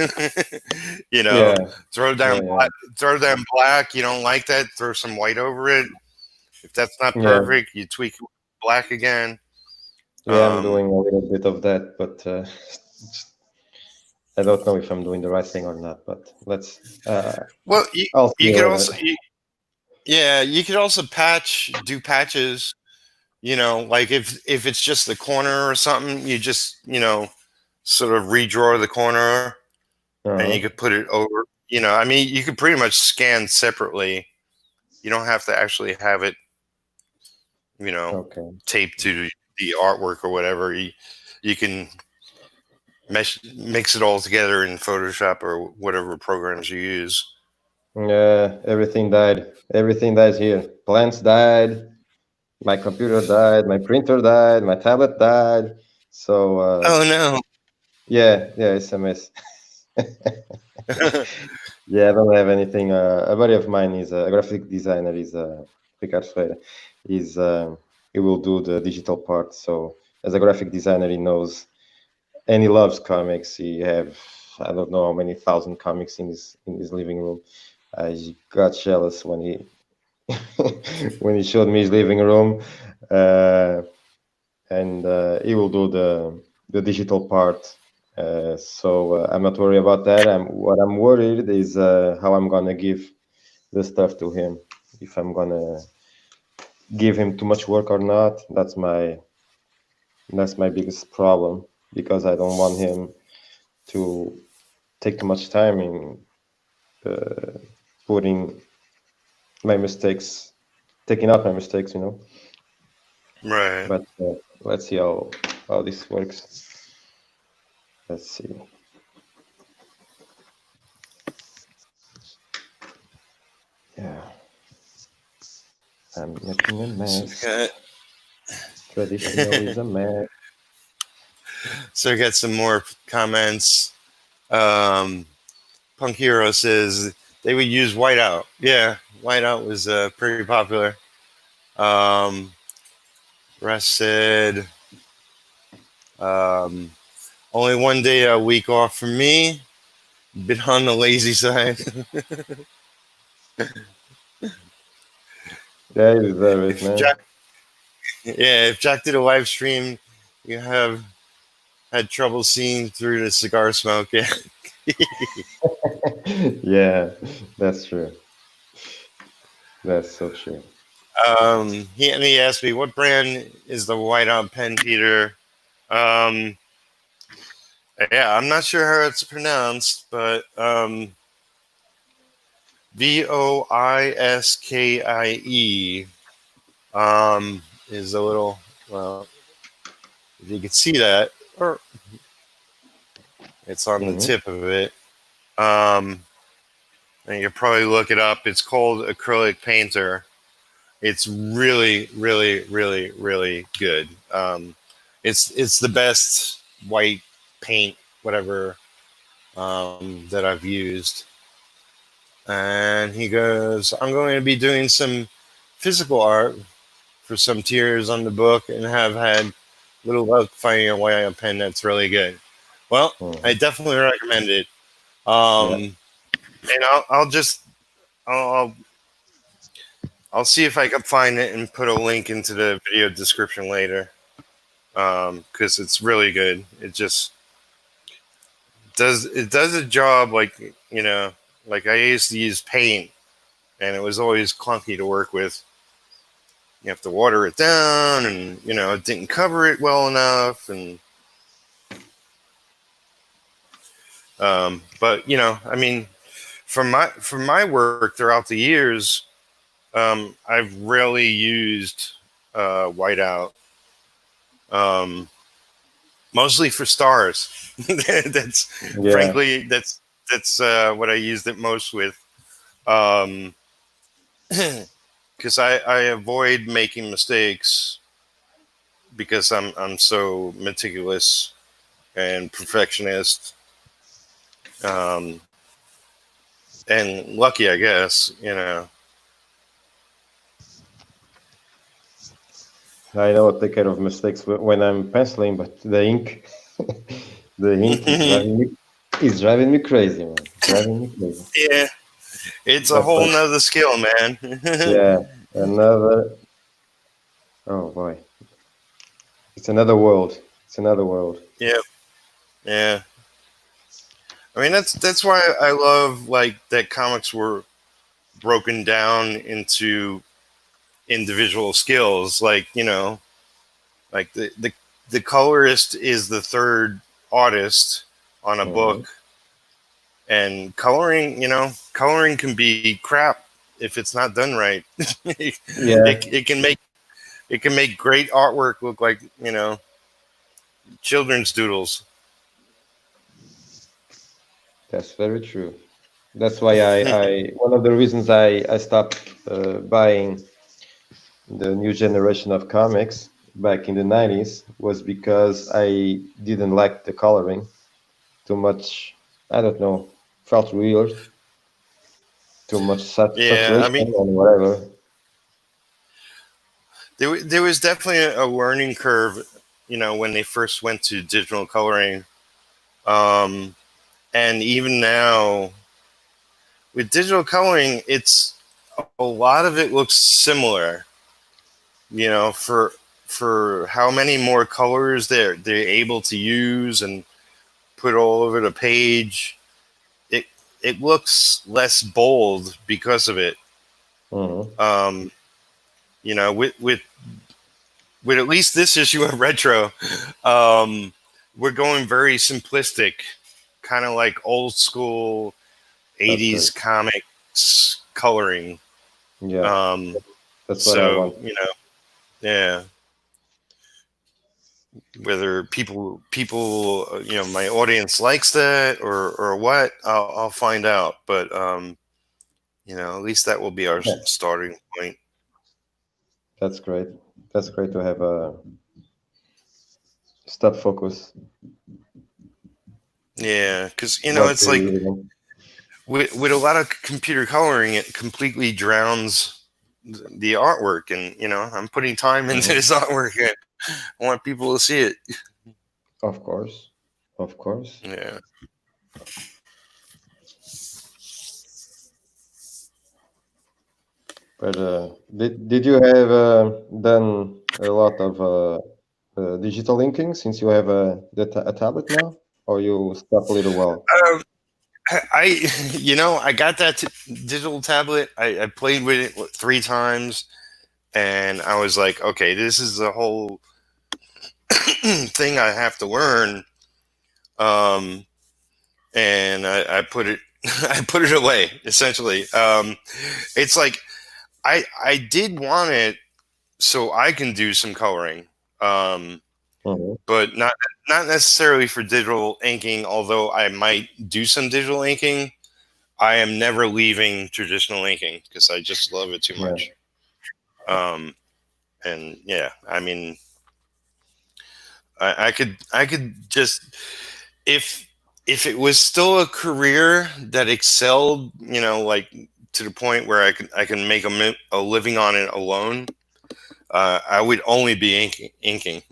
you know, yeah, throw down yeah, yeah, black, throw down black. You don't like that? Throw some white over it. If that's not yeah, perfect, you tweak it with black again. yeah. I'm Um, doing a little bit of that, but I don't know if I'm doing the right thing or not. But let's. well, you, I'll see you you could later. also, yeah, you could also do patches. Like if it's just the corner or something, you just sort of redraw the corner, and you Uh-huh. could put it over. I mean, you could pretty much scan separately. You don't have to actually have it, Okay. taped to the artwork or whatever. You can mix it all together in Photoshop or whatever programs you use. Everything died. Everything dies here. Plants died. My computer died. My printer died. My tablet died. So Oh no. yeah, it's a mess. Yeah, I don't have anything. A buddy of mine is a graphic designer. Is Ricardo Ferreira. Is he will do the digital part. So as a graphic designer, he knows, and he loves comics. He have, I don't know how many thousand comics in his living room. I got jealous when he when he showed me his living room, uh, and he will do the digital part. So I'm not worried about that. What I'm worried is how I'm gonna give the stuff to him. If I'm gonna give him too much work or not, that's my biggest problem, because I don't want him to take too much time in putting my mistakes, taking out my mistakes, you know. Right. But let's see how this works. Let's see. Yeah, I'm making a So we mess. got Traditional is a mess. so we got some more comments. Um, Punk Hero says they would use whiteout. Yeah, whiteout was pretty popular. Um, Russ said um, only one day a week off for me. Bit on the lazy side. Yeah, you deserve it, if man. Jack, yeah, if Jack did a live stream, you have had trouble seeing through the cigar smoke. Yeah. Yeah, that's true. That's so true. He asked me what brand is the whiteout pen, Peter. Um, yeah, I'm not sure how it's pronounced, but Voiskie is a little, well, if you could see that, or it's on the Hmm. tip of it. Um, and you probably look it up. It's called acrylic painter. It's really, really, really, really good. It's the best white paint, whatever, that I've used. And he goes, I'm going to be doing some physical art for some tiers on the book and have had little luck finding a white pen that's really good. Well, I Hmm. definitely recommend it. Yeah. And I'll I'll see if I can find it and put a link into the video description later. Because it's really good. It just does a job like like I used to use paint and it was always clunky to work with. You have to water it down, and it didn't cover it well enough, and but I mean, from my work throughout the years, I've rarely used whiteout, um, mostly for stars. that's Yeah. frankly that's what I used it most with. Um, because I avoid making mistakes because I'm so meticulous and perfectionist, um, and lucky, I guess. I know I take care of mistakes when I'm penciling, but the ink, the ink is driving me crazy, man. Driving me crazy. Yeah, it's a whole But nother skill, man. yeah, another. Oh boy, it's another world. It's another world. Yeah, yeah. I mean, that's why I love like that comics were broken down into individual skills. Like like the colorist is the third artist on a book, Hmm. and coloring can be crap if it's not done right, Yeah, it can make great artwork look like, you know, children's doodles. that's very true. That's why I one of the reasons I stopped buying the new generation of comics back in the 90s was because I didn't like the coloring too much. I don't know, felt weird, too much Yeah, I saturation mean, and whatever. there was definitely a learning curve, you know, when they first went to digital coloring. Um, and even now with digital coloring, it's a lot of it looks similar, you know, for how many more colors they're able to use and put all over the page. It it looks less bold because of it. Hmm. Um, you know, with at least this issue of Retro, um, we're going very simplistic, kind of like old school That's great. '80s comics coloring. Yeah, Um, that's what I so want. you know, yeah. Whether people you know, my audience likes that or what, I'll find out. But you know, at least that will be our Yeah, starting point. that's great. That's great to have a stop focus. Yeah, because you know, What it's you're like reading. with a lot of computer coloring, it completely drowns the artwork. And you know, I'm putting time into Mhm. this artwork. I want people to see it. Of course, of course. Yeah. But did you have done a lot of digital inking since you have a tablet now, or you stop a little while? Um, I you know, I got that digital tablet. I played with it what, 3 times, and I was like, okay, this is the whole thing I have to learn. Um, and I put it I put it away essentially. It's like I did want it so I can do some coloring, um, Mhm. but not necessarily for digital inking. Although I might do some digital inking, I am never leaving traditional inking because I just love it too Yeah, much. Um, and yeah, I mean, I could just if it was still a career that excelled, you know, like to the point where I can make a living on it alone, I would only be inking.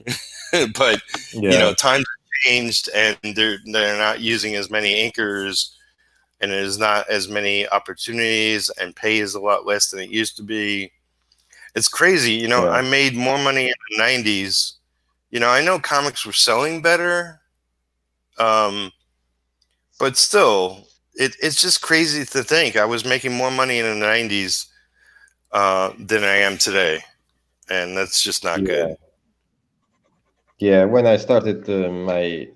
But you yeah, know, times have changed, and they're not using as many inkers, and there's not as many opportunities, and pay is a lot less than it used to be. It's crazy, you know. yeah, I made more money in the '90s. You know, I know comics were selling better, um, but still, it's just crazy to think I was making more money in the '90s than I am today, and that's just not yeah, good. yeah. When I started my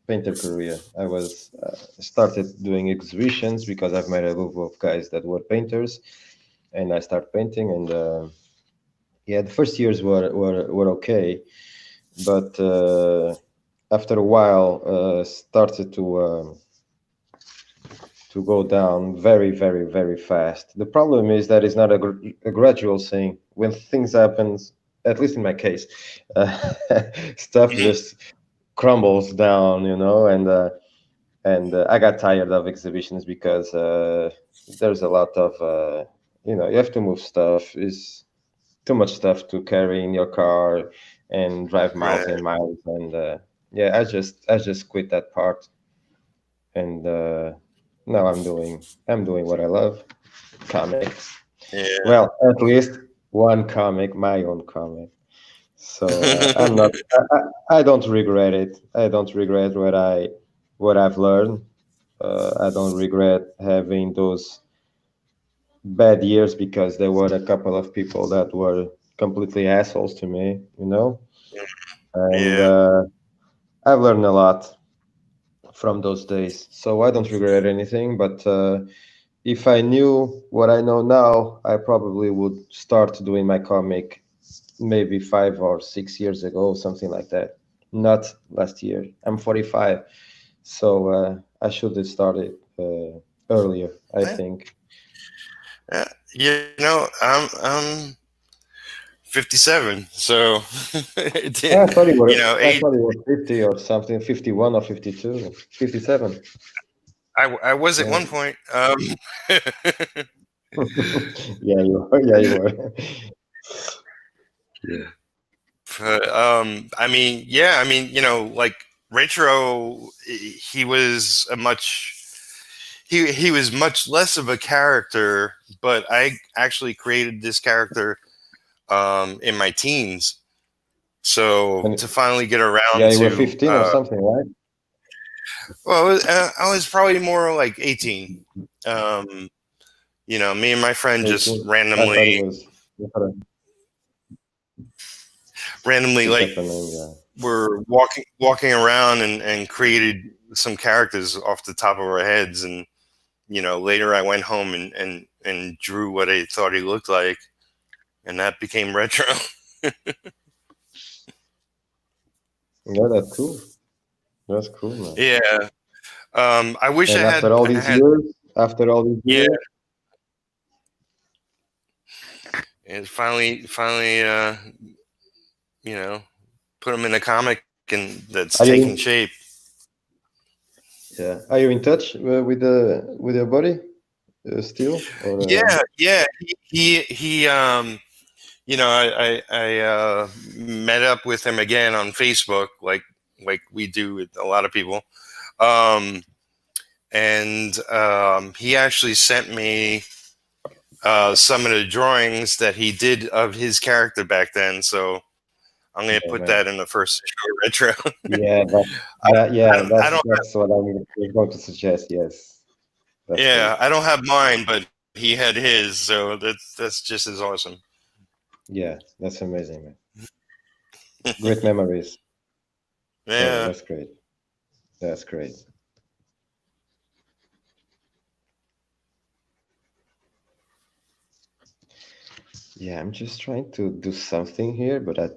painter career, I was started doing exhibitions because I've met a group of guys that were painters, and I started painting. And yeah, the first years were okay, but after a while, started to go down very, very, very fast. The problem is that it's not a gradual thing. When things happens, at least in my case, uh, stuff Mhm. just crumbles down, and I got tired of exhibitions because there's a lot of you have to move stuff. Is too much stuff to carry in your car and drive miles Right. and miles, and yeah, I just quit that part, and now I'm doing what I love, comics. Yeah. Well, at least one comic, my own comic. So I'm not. I don't regret it. I don't regret what I've learned. I don't regret having those bad years because there were a couple of people that were completely assholes to me, and Yeah. I've learned a lot from those days. So I don't regret anything, but if I knew what I know now, I probably would start doing my comic maybe 5 or 6 years ago, something like that. Not last year. I'm 45, so I should have started earlier, I Yeah, think. you know, I'm 57, so I thought you know, I age. thought it was 50 or something, 51 or 52, 57. I was at Yeah. one point. Yeah, you were. Yeah, you were. Yeah. But I mean, yeah, I mean, like Retro, he was a much he was much less of a character, but I actually created this character in my teens. So And to finally get around yeah, you were to 15 or something, right? well, I was probably more like 18. Um, me and my friend just 18. I thought it was. randomly You like got the name, yeah. were walking around and created some characters off the top of our heads. And later I went home and drew what I thought he looked like, and that became Retro. Yeah, that's cool. That's cool, man. Yeah. I wish And I after had all I these had years, after all these yeah, years, and finally you know put him in a comic and that's are taking you shape. yeah, are you in touch with your buddy still? Or Yeah. He I met up with him again on Facebook, like we do with a lot of people. Um, and he actually sent me some of the drawings that he did of his character back then. So I'm going to yeah, put man. that in the first issue of Retro. Yeah, I yeah, don't, I don't, that's what was going to suggest. Yes, that's great. yeah, I don't have mine, but he had his, so that's just as awesome. Yeah, that's amazing, man. Great memories. Yeah, Yeah, that's great. That's great. Yeah, I'm just trying to do something here, but I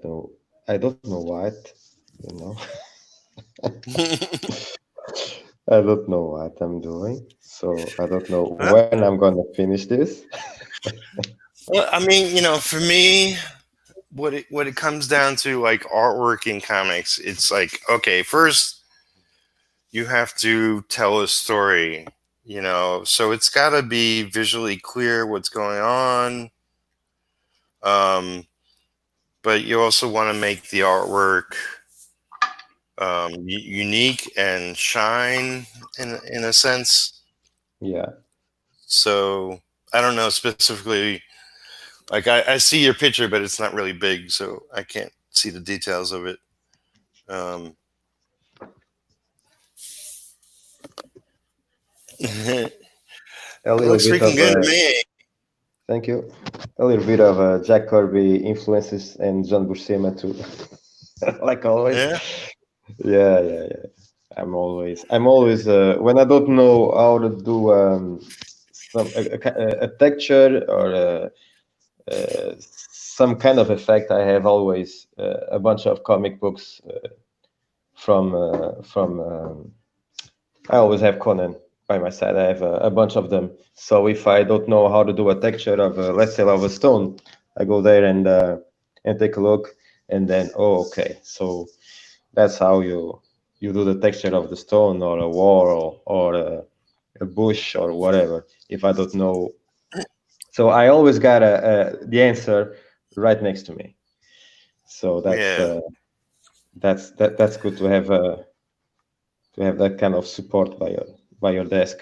don't know what, you know. I don't know what I'm doing, so I don't know well, when I'm gonna finish this. well, I mean, for me, what it comes down to, like artwork in comics, it's like, okay, first you have to tell a story, so it's got to be visually clear what's going on. Um, but you also want to make the artwork unique and shine in a sense. Yeah, So I don't know specifically. Like I see your picture, but it's not really big, so I can't see the details of it. Um, it a little looks bit freaking of good to me. thank you. A little bit of Jack Kirby influences and John Buscema too, like always. Yeah, Yeah. I'm always when I don't know how to do a texture or some kind of effect. I have always a bunch of comic books from. I always have Conan by my side. I have a bunch of them. So if I don't know how to do a texture of, let's say, of a stone, I go there and take a look, and then okay, so that's how you do the texture of the stone or a wall or a bush or whatever. If I don't know, so I always got the answer right next to me. So yeah, that's good to have that kind of support by your desk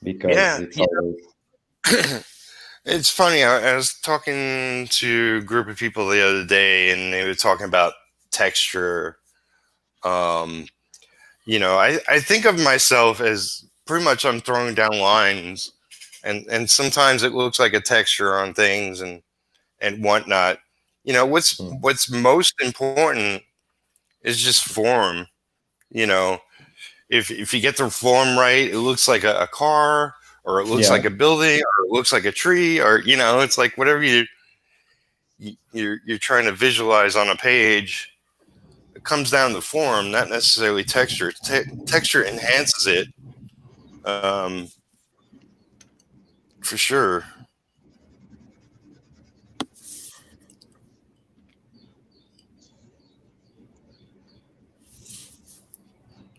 because yeah. it's always It's funny. I was talking to a group of people the other day, and they were talking about texture. Um, I think of myself as pretty much I'm throwing down lines, and sometimes it looks like a texture on things and whatnot. What's mm, what's most important is just form. You know, if you get the form right, it looks like a car or it looks like a building, or it looks like a tree, or it's like whatever you're trying to visualize on a page. It comes down to form, not necessarily texture. Texture enhances it, for sure.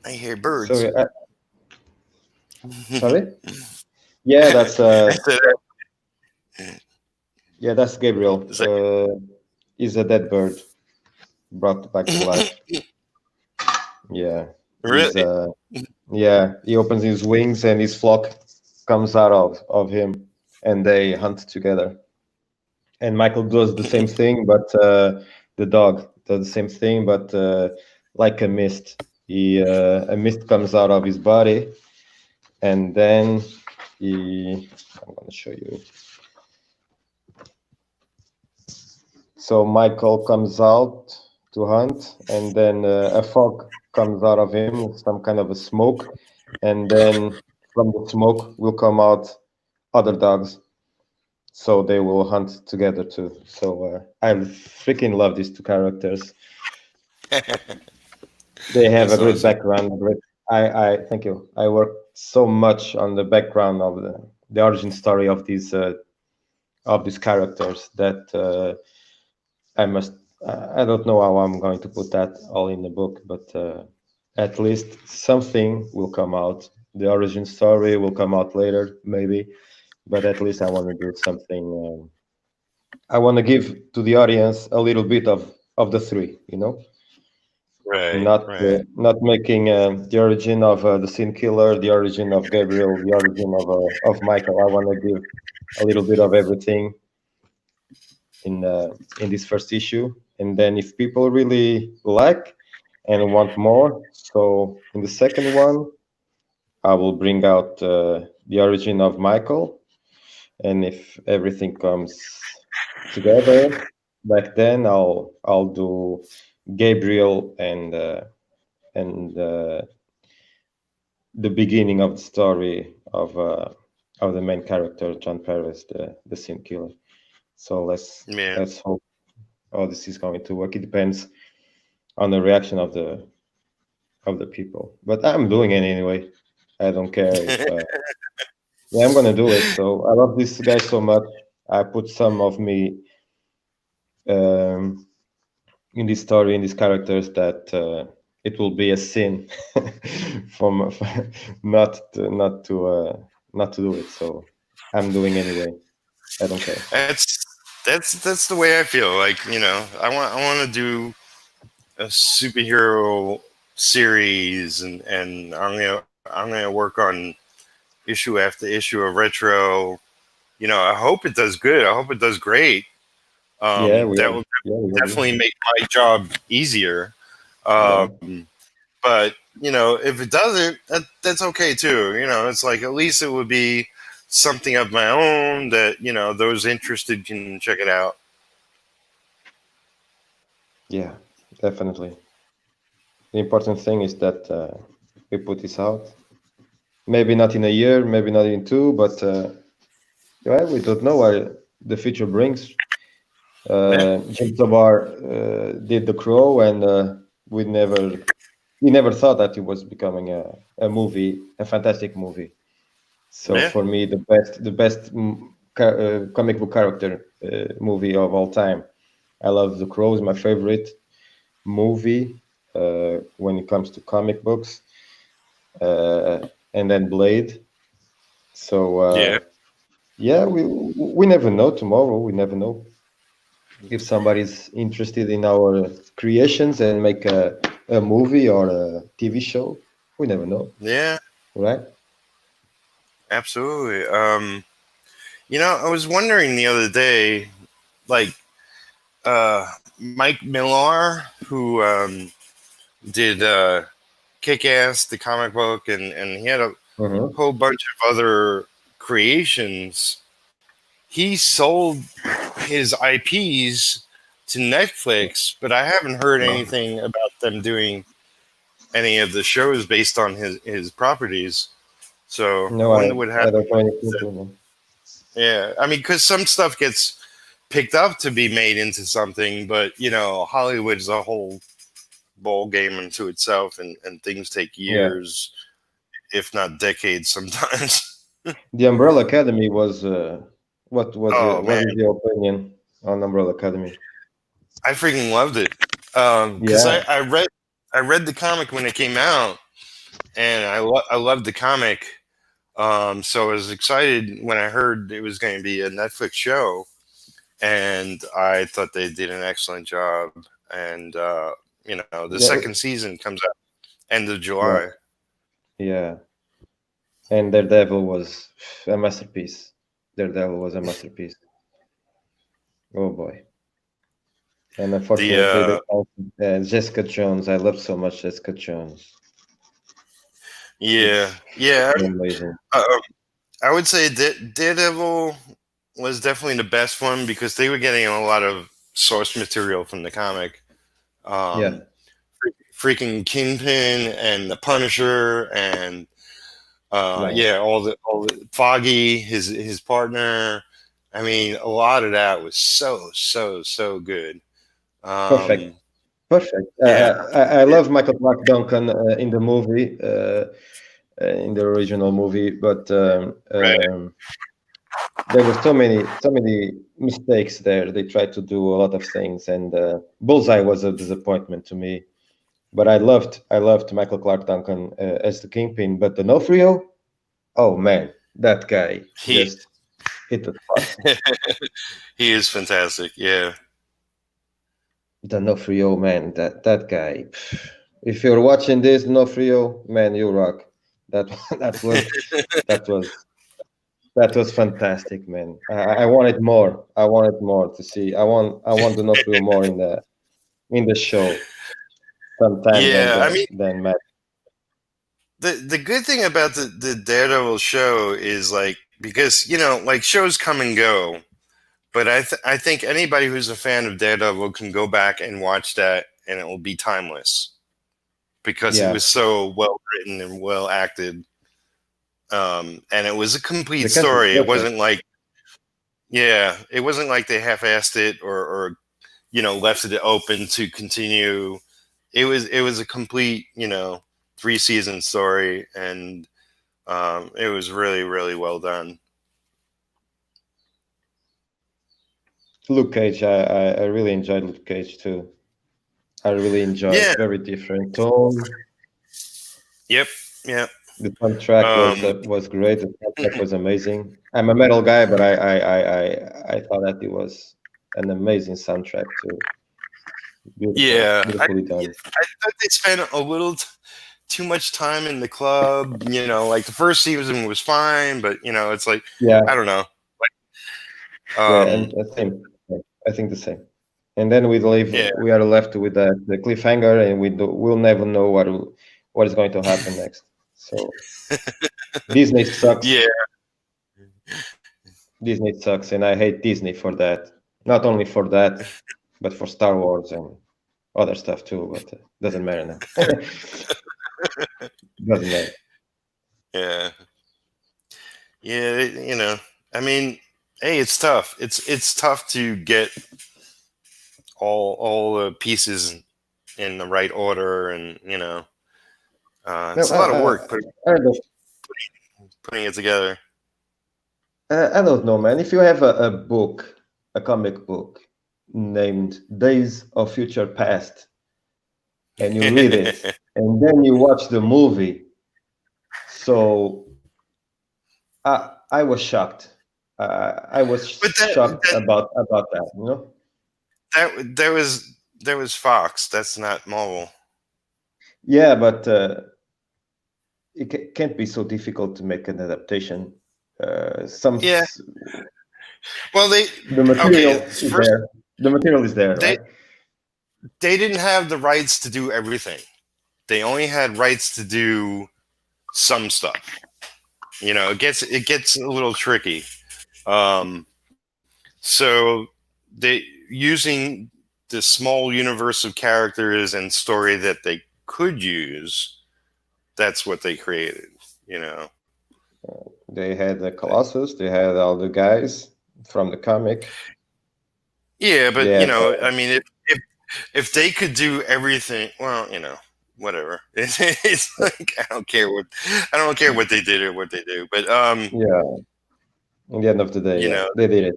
I hear birds. So sorry. Yeah, that's yeah, that's Gabriel. He's a dead bird brought back to life. Yeah, he's Really? yeah. He opens his wings and his flock comes out of him, and they hunt together. And Michael does the same thing, but the dog does the same thing, but like a mist. A mist comes out of his body, and then I'm going to show you. So Michael comes out to hunt, and then a fog comes out of him, some kind of a smoke, and then from the smoke will come out other dogs, so they will hunt together too. So I freaking love these two characters. They have That's a great awesome. background. I thank you. I worked so much on the background of the origin story of these characters that I must. I don't know how I'm going to put that all in the book, but at least something will come out. The origin story will come out later, maybe, but at least I want to do something. I want to give to the audience a little bit of the three, Right, not right. not making the origin of the Sin Killer, the origin of Gabriel, the origin of Michael. I want to give a little bit of everything in this first issue, and then if people really like and want more, so in the second one, I will bring out the origin of Michael, and if everything comes together, back then I'll do Gabriel and the beginning of the story of the main character John Perez, the Sin Killer. So Yeah. let's hope how this is going to work. It depends on the reaction of the people, but I'm doing it anyway. I don't care if yeah, I'm gonna do it. So I love this guy so much. I put some of me um, in this story, in these characters, that it will be a sin from not to do it. So I'm doing anyway. I don't care. That's the way I feel. Like, I want to do a superhero series, and I'm gonna work on issue after issue of retro. I hope it does good. I hope it does great. Yeah, we That are. will Yeah, we will. definitely make my job easier. Yeah, But if it doesn't, that's okay too. It's like at least it would be something of my own that those interested can check it out. yeah, definitely. The important thing is that we put this out. Maybe not in a year, maybe not in two, but yeah, we don't know what the future brings. Yeah, James Tobar did The Crow, and we never thought that it was becoming a movie, a fantastic movie. So yeah, for me, the best comic book character movie of all time. I love The Crow, is my favorite movie when it comes to comic books, and then Blade. So yeah. yeah, we never know tomorrow. We never know if somebody's interested in our creations and make a movie or a TV show. We never know, Yeah, right? absolutely. I was wondering the other day, like Mike Millar, who did Kick Ass, the comic book, and he had a Mm-hmm. whole bunch of other creations. He sold his IPs to Netflix, but I haven't heard anything about them doing any of the shows based on his properties. So I No, wonder what I happened. don't know anything to them. Yeah, I mean, because some stuff gets picked up to be made into something, but Hollywood is a whole ball game unto itself, and things take Yeah, years, if not decades, sometimes. the Umbrella Academy was. Oh What man, is your opinion on Umbrella Academy? I freaking loved it. Because Yeah, I read the comic when it came out, and I loved the comic. So I was excited when I heard it was going to be a Netflix show, and I thought they did an excellent job. And the yeah, second season comes out end of yeah, July. yeah. And Daredevil was a masterpiece. Daredevil was a masterpiece. Oh boy. And The unfortunately, they canceled Jessica Jones. I love so much Jessica Jones. Yeah, It's yeah. amazing. I would say Daredevil was definitely the best one because they were getting a lot of source material from the comic. Yeah, Um, Freaking Kingpin and the Punisher and man, yeah, all the Foggy, his partner. I mean, a lot of that was so good. perfect, Um, perfect. yeah, I love Michael Clark Duncan in the movie, in the original movie, but right. there were so many mistakes there. They tried to do a lot of things, and Bullseye was a disappointment to me. But I loved Michael Clark Duncan as the Kingpin. But D'Onofrio, oh man, that guy He just hit the spot. he is fantastic. Yeah, D'Onofrio, man, that guy. If you're watching this, D'Onofrio, man, you rock. That that was that was that was fantastic, man. I wanted more. I wanted more to see. I want D'Onofrio more in the show sometime yeah. I mean, than Matt. the good thing about the Daredevil show is like because like shows come and go, but I think anybody who's a fan of Daredevil can go back and watch that, and it will be timeless because it Yeah, was so well written and well acted. And it was a complete the cast is story. It perfect. wasn't like yeah, it wasn't like they half-assed it or left it open to continue. It was a complete 3-season story, and it was really really well done. Luke Cage, I really enjoyed Luke Cage too. I really enjoyed Yeah. very different tone. Yep. Yep. The soundtrack Um, was great. The soundtrack was amazing. I'm a metal guy, but I thought that it was an amazing soundtrack too. Beautiful, yeah, beautifully done. I thought they spent a little too much time in the club. Like the first season was fine, but it's like Yeah, I don't know. yeah, Um, and the same. I think the same. And then yeah, we are left with the cliffhanger, and we'll never know what is going to happen next. So Disney sucks. yeah, Disney sucks, and I hate Disney for that. Not only for that, but for Star Wars and other stuff too. But doesn't matter now. Doesn't matter. yeah, yeah. I mean, hey, it's tough. It's tough to get all the pieces in the right order, and No, it's a lot of work I don't. putting it together. I don't know, man. If you have a book, a comic book named Days of Future Past, and you read it, and then you watch the movie, so I was shocked. I was But shocked about that. You know? there was Fox. That's not Marvel. Yeah, but it can't be so difficult to make an adaptation. Yeah. Well, The okay. material is First, there. The material is there, they right? they didn't have the rights to do everything. They only had rights to do some stuff. It gets a little tricky. Um, so they using the small universe of characters and story that they could use. That's what they created. You know. They had the Colossus. They had all the guys from the comic. Yeah, They but had I mean, if they could do everything, well, whatever. It's like I don't care what they did or what they do, but yeah. In the end of the day, you yeah, know, they did it.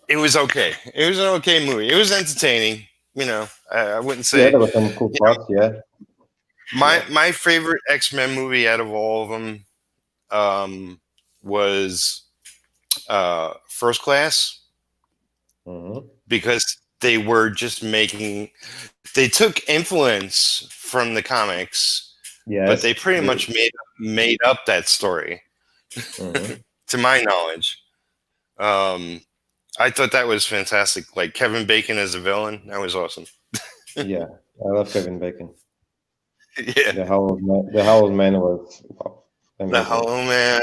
it was okay. It was an okay movie. It was entertaining. I wouldn't Yeah, say there were some cool parts. Yeah, my yeah. my favorite X-Men movie out of all of them was First Class, Hmm. because they were just they took influence from the comics, but they Yes. pretty much made up that story, Hmm. to my knowledge. Um, I thought that was fantastic. Like Kevin Bacon as a villain, that was awesome. Yeah, I love Kevin Bacon. Yeah, The Howled Man was wow, the amazing. Hollow Man.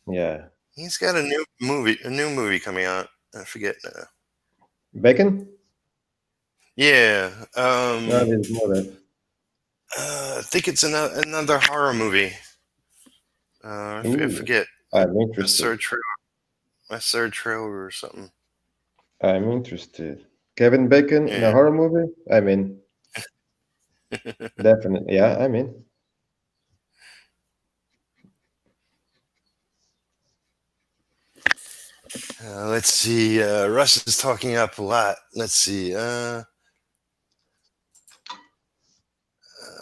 Yeah, He's got a new movie coming out. I forget now. Bacon. Yeah, No, I didn't know that. I think it's another horror movie. I Ooh, forget. I'm I saw interested. a trailer. I saw a trailer or something. I'm interested. Kevin Bacon in a Yeah. horror movie? I'm in. Definitely. Yeah, I'm in. Let's see. Russ is talking up a lot. Let's see.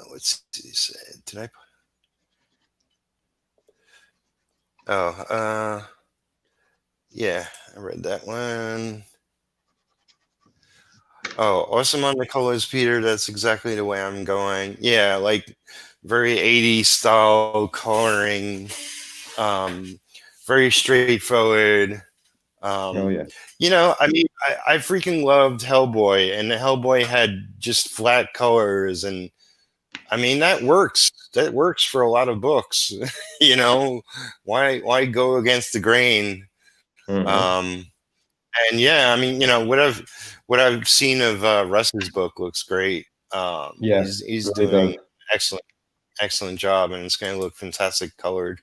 What's he say? Did I? Oh, yeah, I read that one. Oh, awesome on the colors, Peter. That's exactly the way I'm going. Yeah, like very 80s style coloring, um, very straightforward. Oh Um, yeah. I mean, I freaking loved Hellboy, and the Hellboy had just flat colors, and I mean that works. That works for a lot of books. Why go against the grain? Hmm. Um, and yeah, I mean, what I've seen of Russ's book looks great. Yeah, He's really doing does. excellent job, and it's going to look fantastic colored.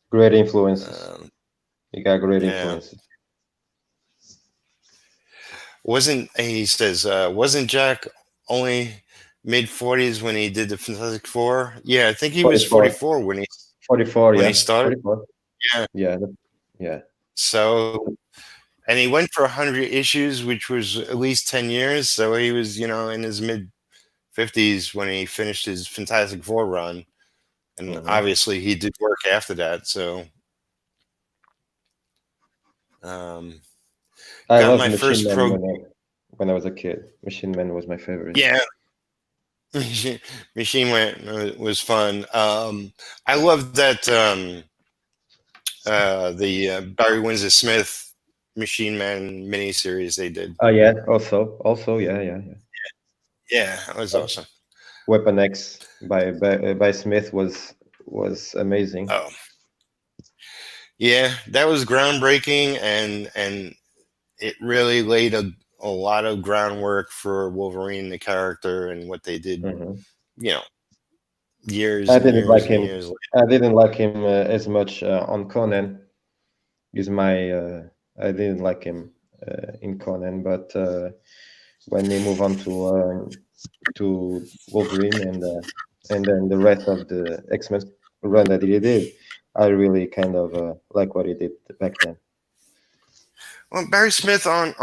Great influences. Um, You got great yeah, influences. wasn't he says wasn't Jack only mid 40s when he did the Fantastic Four? Yeah, I think he was 44. 44 44, when he yeah. started. 44. Yeah, Yeah, yeah. so and he went for 100 issues, which was at least 10 years. So he was in his mid 50s when he finished his Fantastic Four run, and Hmm. obviously he did work after that. So um, I got loved my Machine first Man pro. when I was a kid. Machine Man was my favorite. Yeah, Machine went was fun. I loved that the Barry Windsor Smith Machine Man miniseries they did. Oh yeah, also, yeah, yeah, yeah. Yeah, that was awesome. Weapon X by Smith was amazing. Oh, yeah, that was groundbreaking, and it really laid a lot of groundwork for Wolverine the character and what they did. Hmm. You know, years I and didn't years like and him. years later. I didn't like him as much on Conan. Is my I didn't like him in Conan, but when they move on to Wolverine and then the rest of the X-Men run that he did, I really kind of like what he did back then. Well, Barry Smith on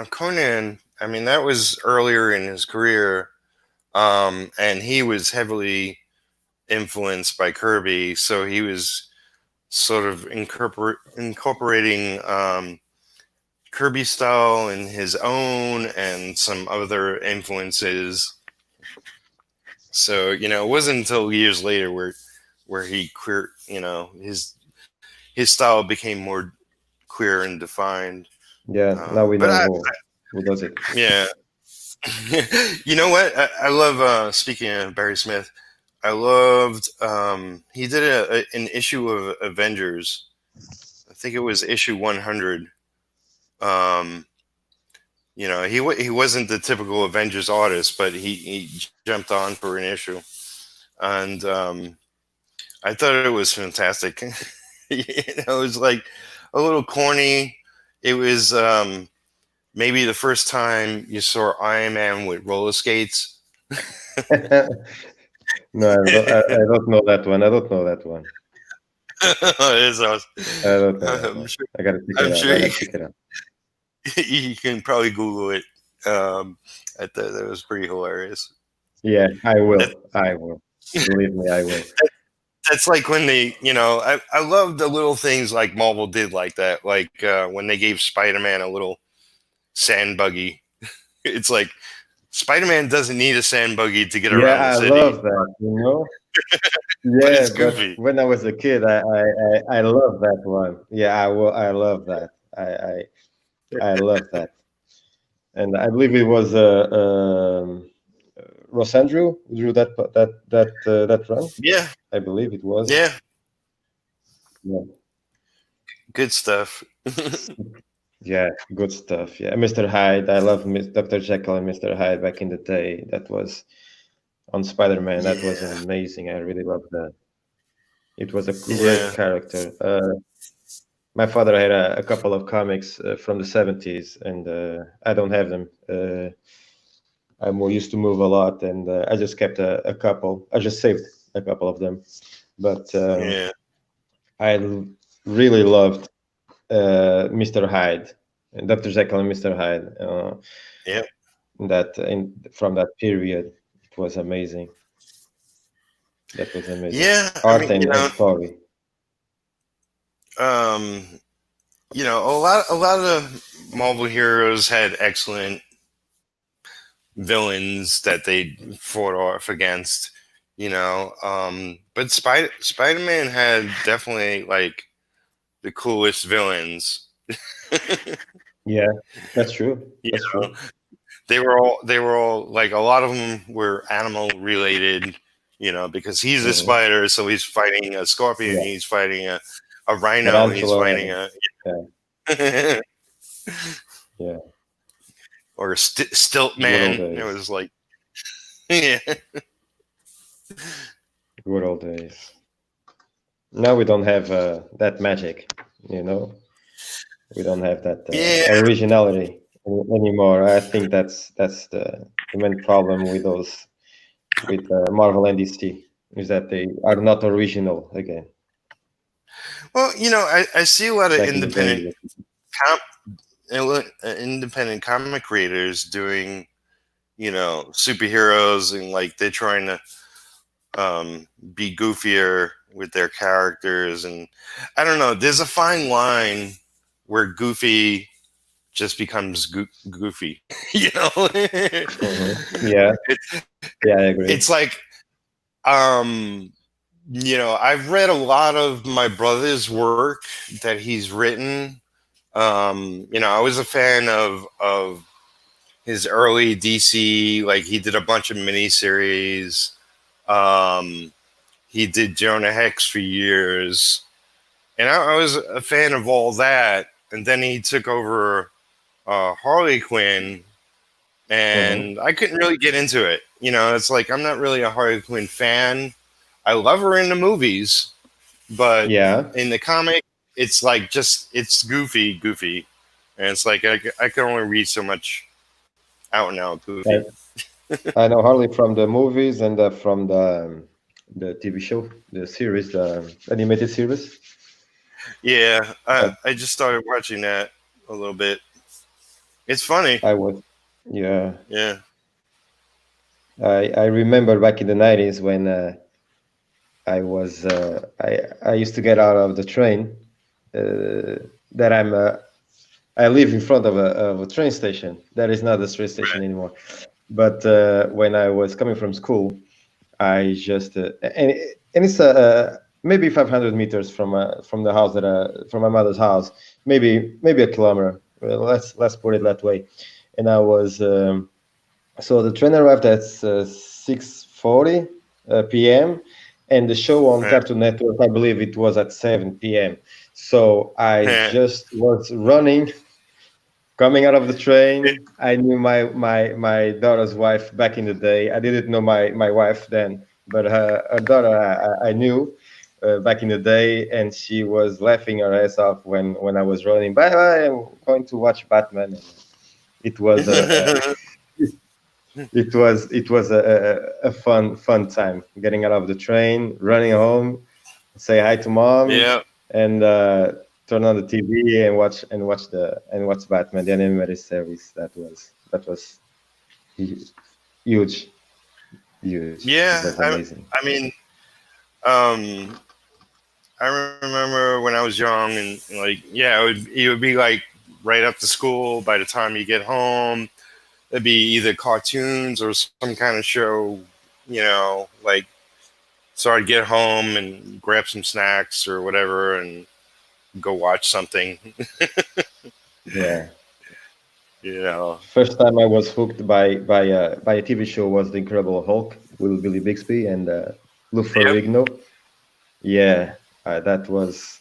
Conan. I mean, that was earlier in his career, and he was heavily influenced by Kirby. So he was sort of incorporating Kirby style in his own and some other influences. So it wasn't until years later where he queer, his style became more clear and defined. Yeah, now we But know who does it. yeah, you know what? I love. Speaking of Barry Smith, I loved. He did an issue of Avengers. I think it was issue 100. Um, he wasn't the typical Avengers artist, but he jumped on for an issue, and I thought it was fantastic. It was like a little corny. It was maybe the first time you saw Iron Man with roller skates. No, I don't know that one. I don't know that one. It is awesome. I don't know that I'm one. sure. I gotta check I'm it out. sure I gotta check it out. you can probably Google it. Um, I thought that was pretty hilarious. Yeah, I That, will. I will. Believe me, I will. that's like when they, I love the little things like Marvel did like that. Like when they gave Spider-Man a little sand buggy. It's like Spider-Man doesn't need a sand buggy to get Yeah, around the I city, love that. You know. but Yeah, it's but goofy. when I was a kid, I love that one. Yeah, I will. I love that. I love that. And I believe it was Rosandrew who drew that run. Yeah, I believe it was. yeah, Yeah. good stuff. Yeah, good stuff. Yeah, Mr. Hyde. I love Dr. Jekyll and Mr. Hyde back in the day. That was on Spider-Man. That was Yeah, amazing. I really loved that. It was a great yeah, character. My father had a couple of comics from the 70s, and I don't have them. I more used to move a lot, and I just kept a couple. I just saved a couple of them. But yeah, really loved Mr. Hyde, and Dr. Jekyll and Mr. Hyde. yeah, From that period, it was amazing. That was amazing. yeah. I Art mean, and story. um, a lot of the Marvel heroes had excellent villains that they fought off against. But Spider-Man had definitely like the coolest villains. Yeah, that's true. you That's know, true. they were all like a lot of them were animal related. Because he's a Hmm. spider, so he's fighting a scorpion, Yeah, he's fighting a rhino, he's tarantula. fighting Yeah, a yeah. or a stilt Good old man. It days. was like, yeah, Good old days. Now we don't have that magic, you know. We don't have that yeah. originality anymore. I think that's the main problem with those with Marvel and DC is that they are not original again. Well, I see a lot of Back in the day, com- independent comic creators doing, superheroes, and like they're trying to be goofier with their characters, and I don't know. There's a fine line where goofy just becomes goofy. you know, yeah, it's yeah, I agree. it's like I've read a lot of my brother's work that he's written. I was a fan of his early DC. Like he did a bunch of miniseries. Um, he did Jonah Hex for years, and I was a fan of all that. And then he took over Harley Quinn, Hmm. and I couldn't really get into it. It's like I'm not really a Harley Quinn fan. I love her in the movies, but Yeah, in the comic, it's like just it's goofy, and it's like I can only read so much out and out goofy. I know Harley from the movies and from the TV show, the series, the animated series. Yeah, I, I just started watching that a little bit. It's funny. I was, yeah, Yeah, I remember back in the 90s when I used to get out of the train that I live in front of a train station. That is not a train station anymore. But when I was coming from school, I just and it's maybe 500 meters from the house from my mother's house, maybe a kilometer. Let's put it that way. And I was so the train arrived at 6:40 p.m. and the show on yeah, Cartoon Network, I believe it was at 7 p.m. So I yeah. just was running, coming out of the train. I knew my daughter's wife back in the day. I didn't know my wife then, but her daughter I knew. back in the day, and she was laughing her ass off when I was running. Bye bye, I'm going to watch Batman. And it was a fun time getting out of the train, running home, say hi to mom, Yeah. and turn on the TV and watch Batman the animated series. That was huge, huge. It Yeah. was amazing. I mean, um, I remember when I was young, and like, yeah, it would be like right after school. By the time you get home, it'd be either cartoons or some kind of show, like, so I'd get home and grab some snacks or whatever and go watch something. Yeah. you know. First time I was hooked by a TV show was The Incredible Hulk with Billy Bixby and Lou Yep, Ferrigno. Yeah, that was.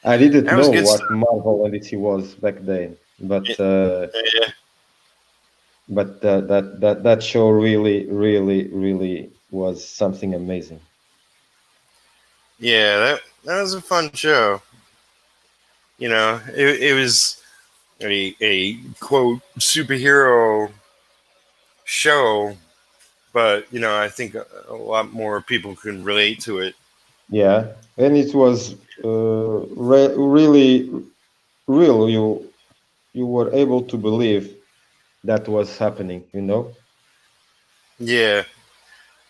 I didn't that was know good what stuff. Marvel and DC was back then, Yeah, but that show really was something amazing. yeah, that was a fun show. It was a quote superhero show, but I think a lot more people can relate to it. Yeah, and it was really real. You were able to believe that was happening. Yeah,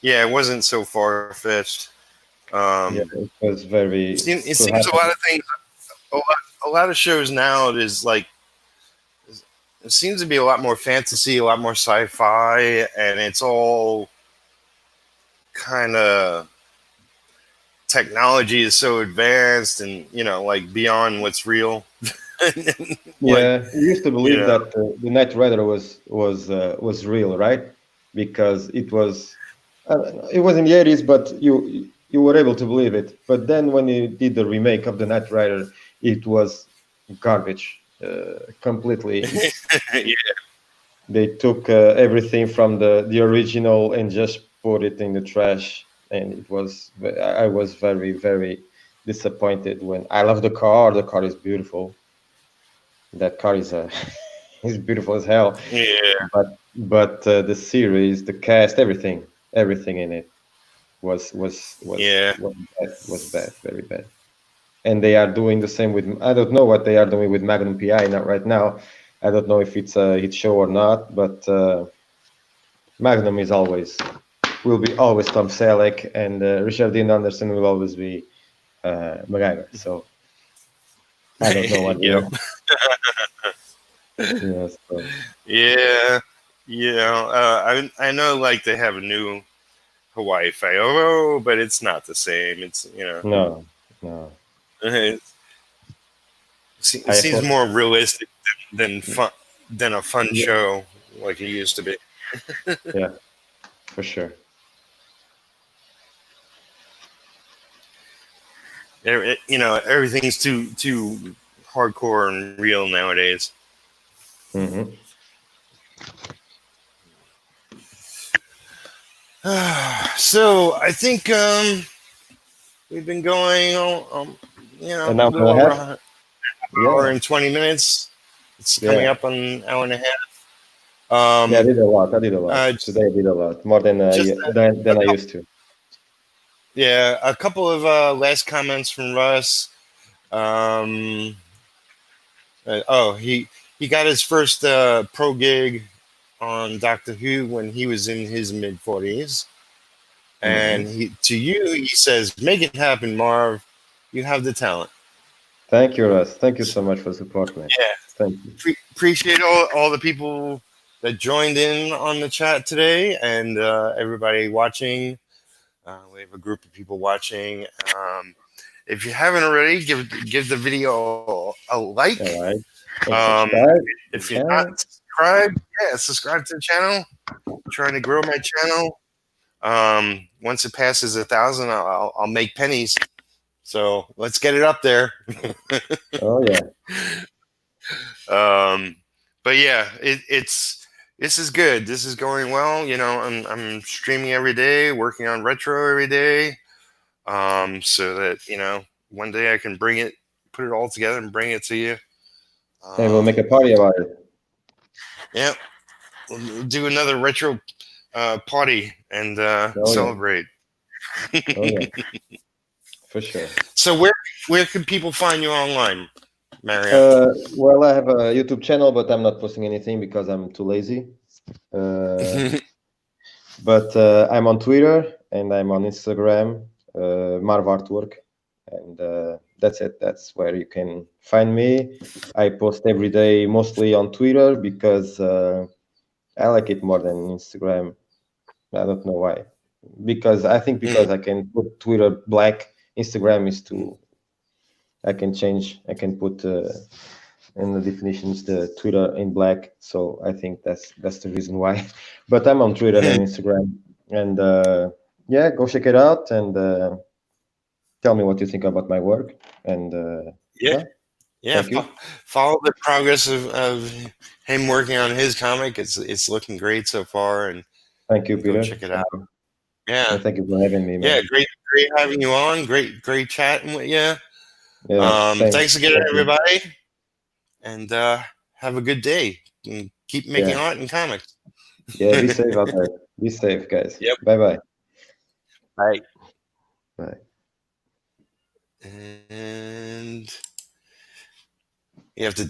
yeah, it wasn't so far fetched. Yeah, it was It very seems, it to seems a happen. lot of things, a lot of shows now it is like it seems to be a lot more fantasy, a lot more sci-fi, and it's all kind of technology is so advanced and like beyond what's real. like Yeah, we used to you believe know that the Knight Rider was real, right? Because it was in the 80s, but you were able to believe it. But then when you did the remake of the Knight Rider, it was garbage, completely. yeah, They took everything from the original and just put it in the trash, and I was very disappointed when I love the car. The car is beautiful. That car is is beautiful as hell. yeah, But the series, the cast, everything in it yeah, was bad, very bad. And they are doing the same with. I don't know what they are doing with Magnum PI not right now. I don't know if it's a hit show or not, but Magnum is always will be always Tom Selleck, and Richard Dean Anderson will always be MacGyver. So I don't know what they yep, are. So yeah, I know like they have a new Hawaii Five-O, but it's not the same. It's no, no. it I seems hope. more realistic than a fun Yeah, show like it used to be. yeah, for sure. Everything's too hardcore and real nowadays. Hmm. So I think we've been going An a hour little and a over half. an hour Yeah, and 20 minutes. It's coming yeah, up on an hour and a half. yeah. I did a lot. I did a lot Just today. I did a lot more than just than a I couple, used to. yeah, a couple of last comments from Russ. Um, he got his first pro gig on Doctor Who when he was in his mid 40s, and Hmm. he says, "Make it happen, Marv. You have the talent." Thank you, Russ. Thank you so much for support, man. Yeah, Thank you. appreciate all the people that joined in on the chat today, and everybody watching. We have a group of people watching. If you haven't already, give the video a like. All right, and Um, subscribe to the if you're not channel. subscribed, yeah, subscribe to the channel. Trying to grow my channel. Once it passes 1,000, I'll make pennies. So let's get it up there. Oh yeah. um, but yeah, it's this is good. This is going well. I'm streaming every day, working on retro every day. so that one day I can put it all together and bring it to you. And we'll make a party about it. Yeah, we'll do another retro party and Oh yeah, celebrate. oh yeah, for sure. So where can people find you online, Mario? Well, I have a YouTube channel, but I'm not posting anything because I'm too lazy. But I'm on Twitter and I'm on Instagram, marvartwork, and that's it. That's where you can find me. I post every day, mostly on Twitter because I like it more than Instagram. I don't know why. Because I think because I can put Twitter black, Instagram is too. I can change. I can put in the definitions the Twitter in black. So I think that's the reason why. But I'm on Twitter and Instagram, and yeah, go check it out and tell me what you think about my work. And Yeah, yeah, yeah. thank you. Follow the progress of him working on his comic. It's looking great so far, Thank you, and go Peter. check it Thank out. you. Yeah, And thank you for having me, yeah. man. Great having you on. Great chatting with you. Yeah, same. Thanks again, Thank you. everybody, and have a good day. And keep making Yeah, art and comics. yeah. Be safe out there. Be safe, guys. Yep. Bye bye. Bye. Bye. And you have to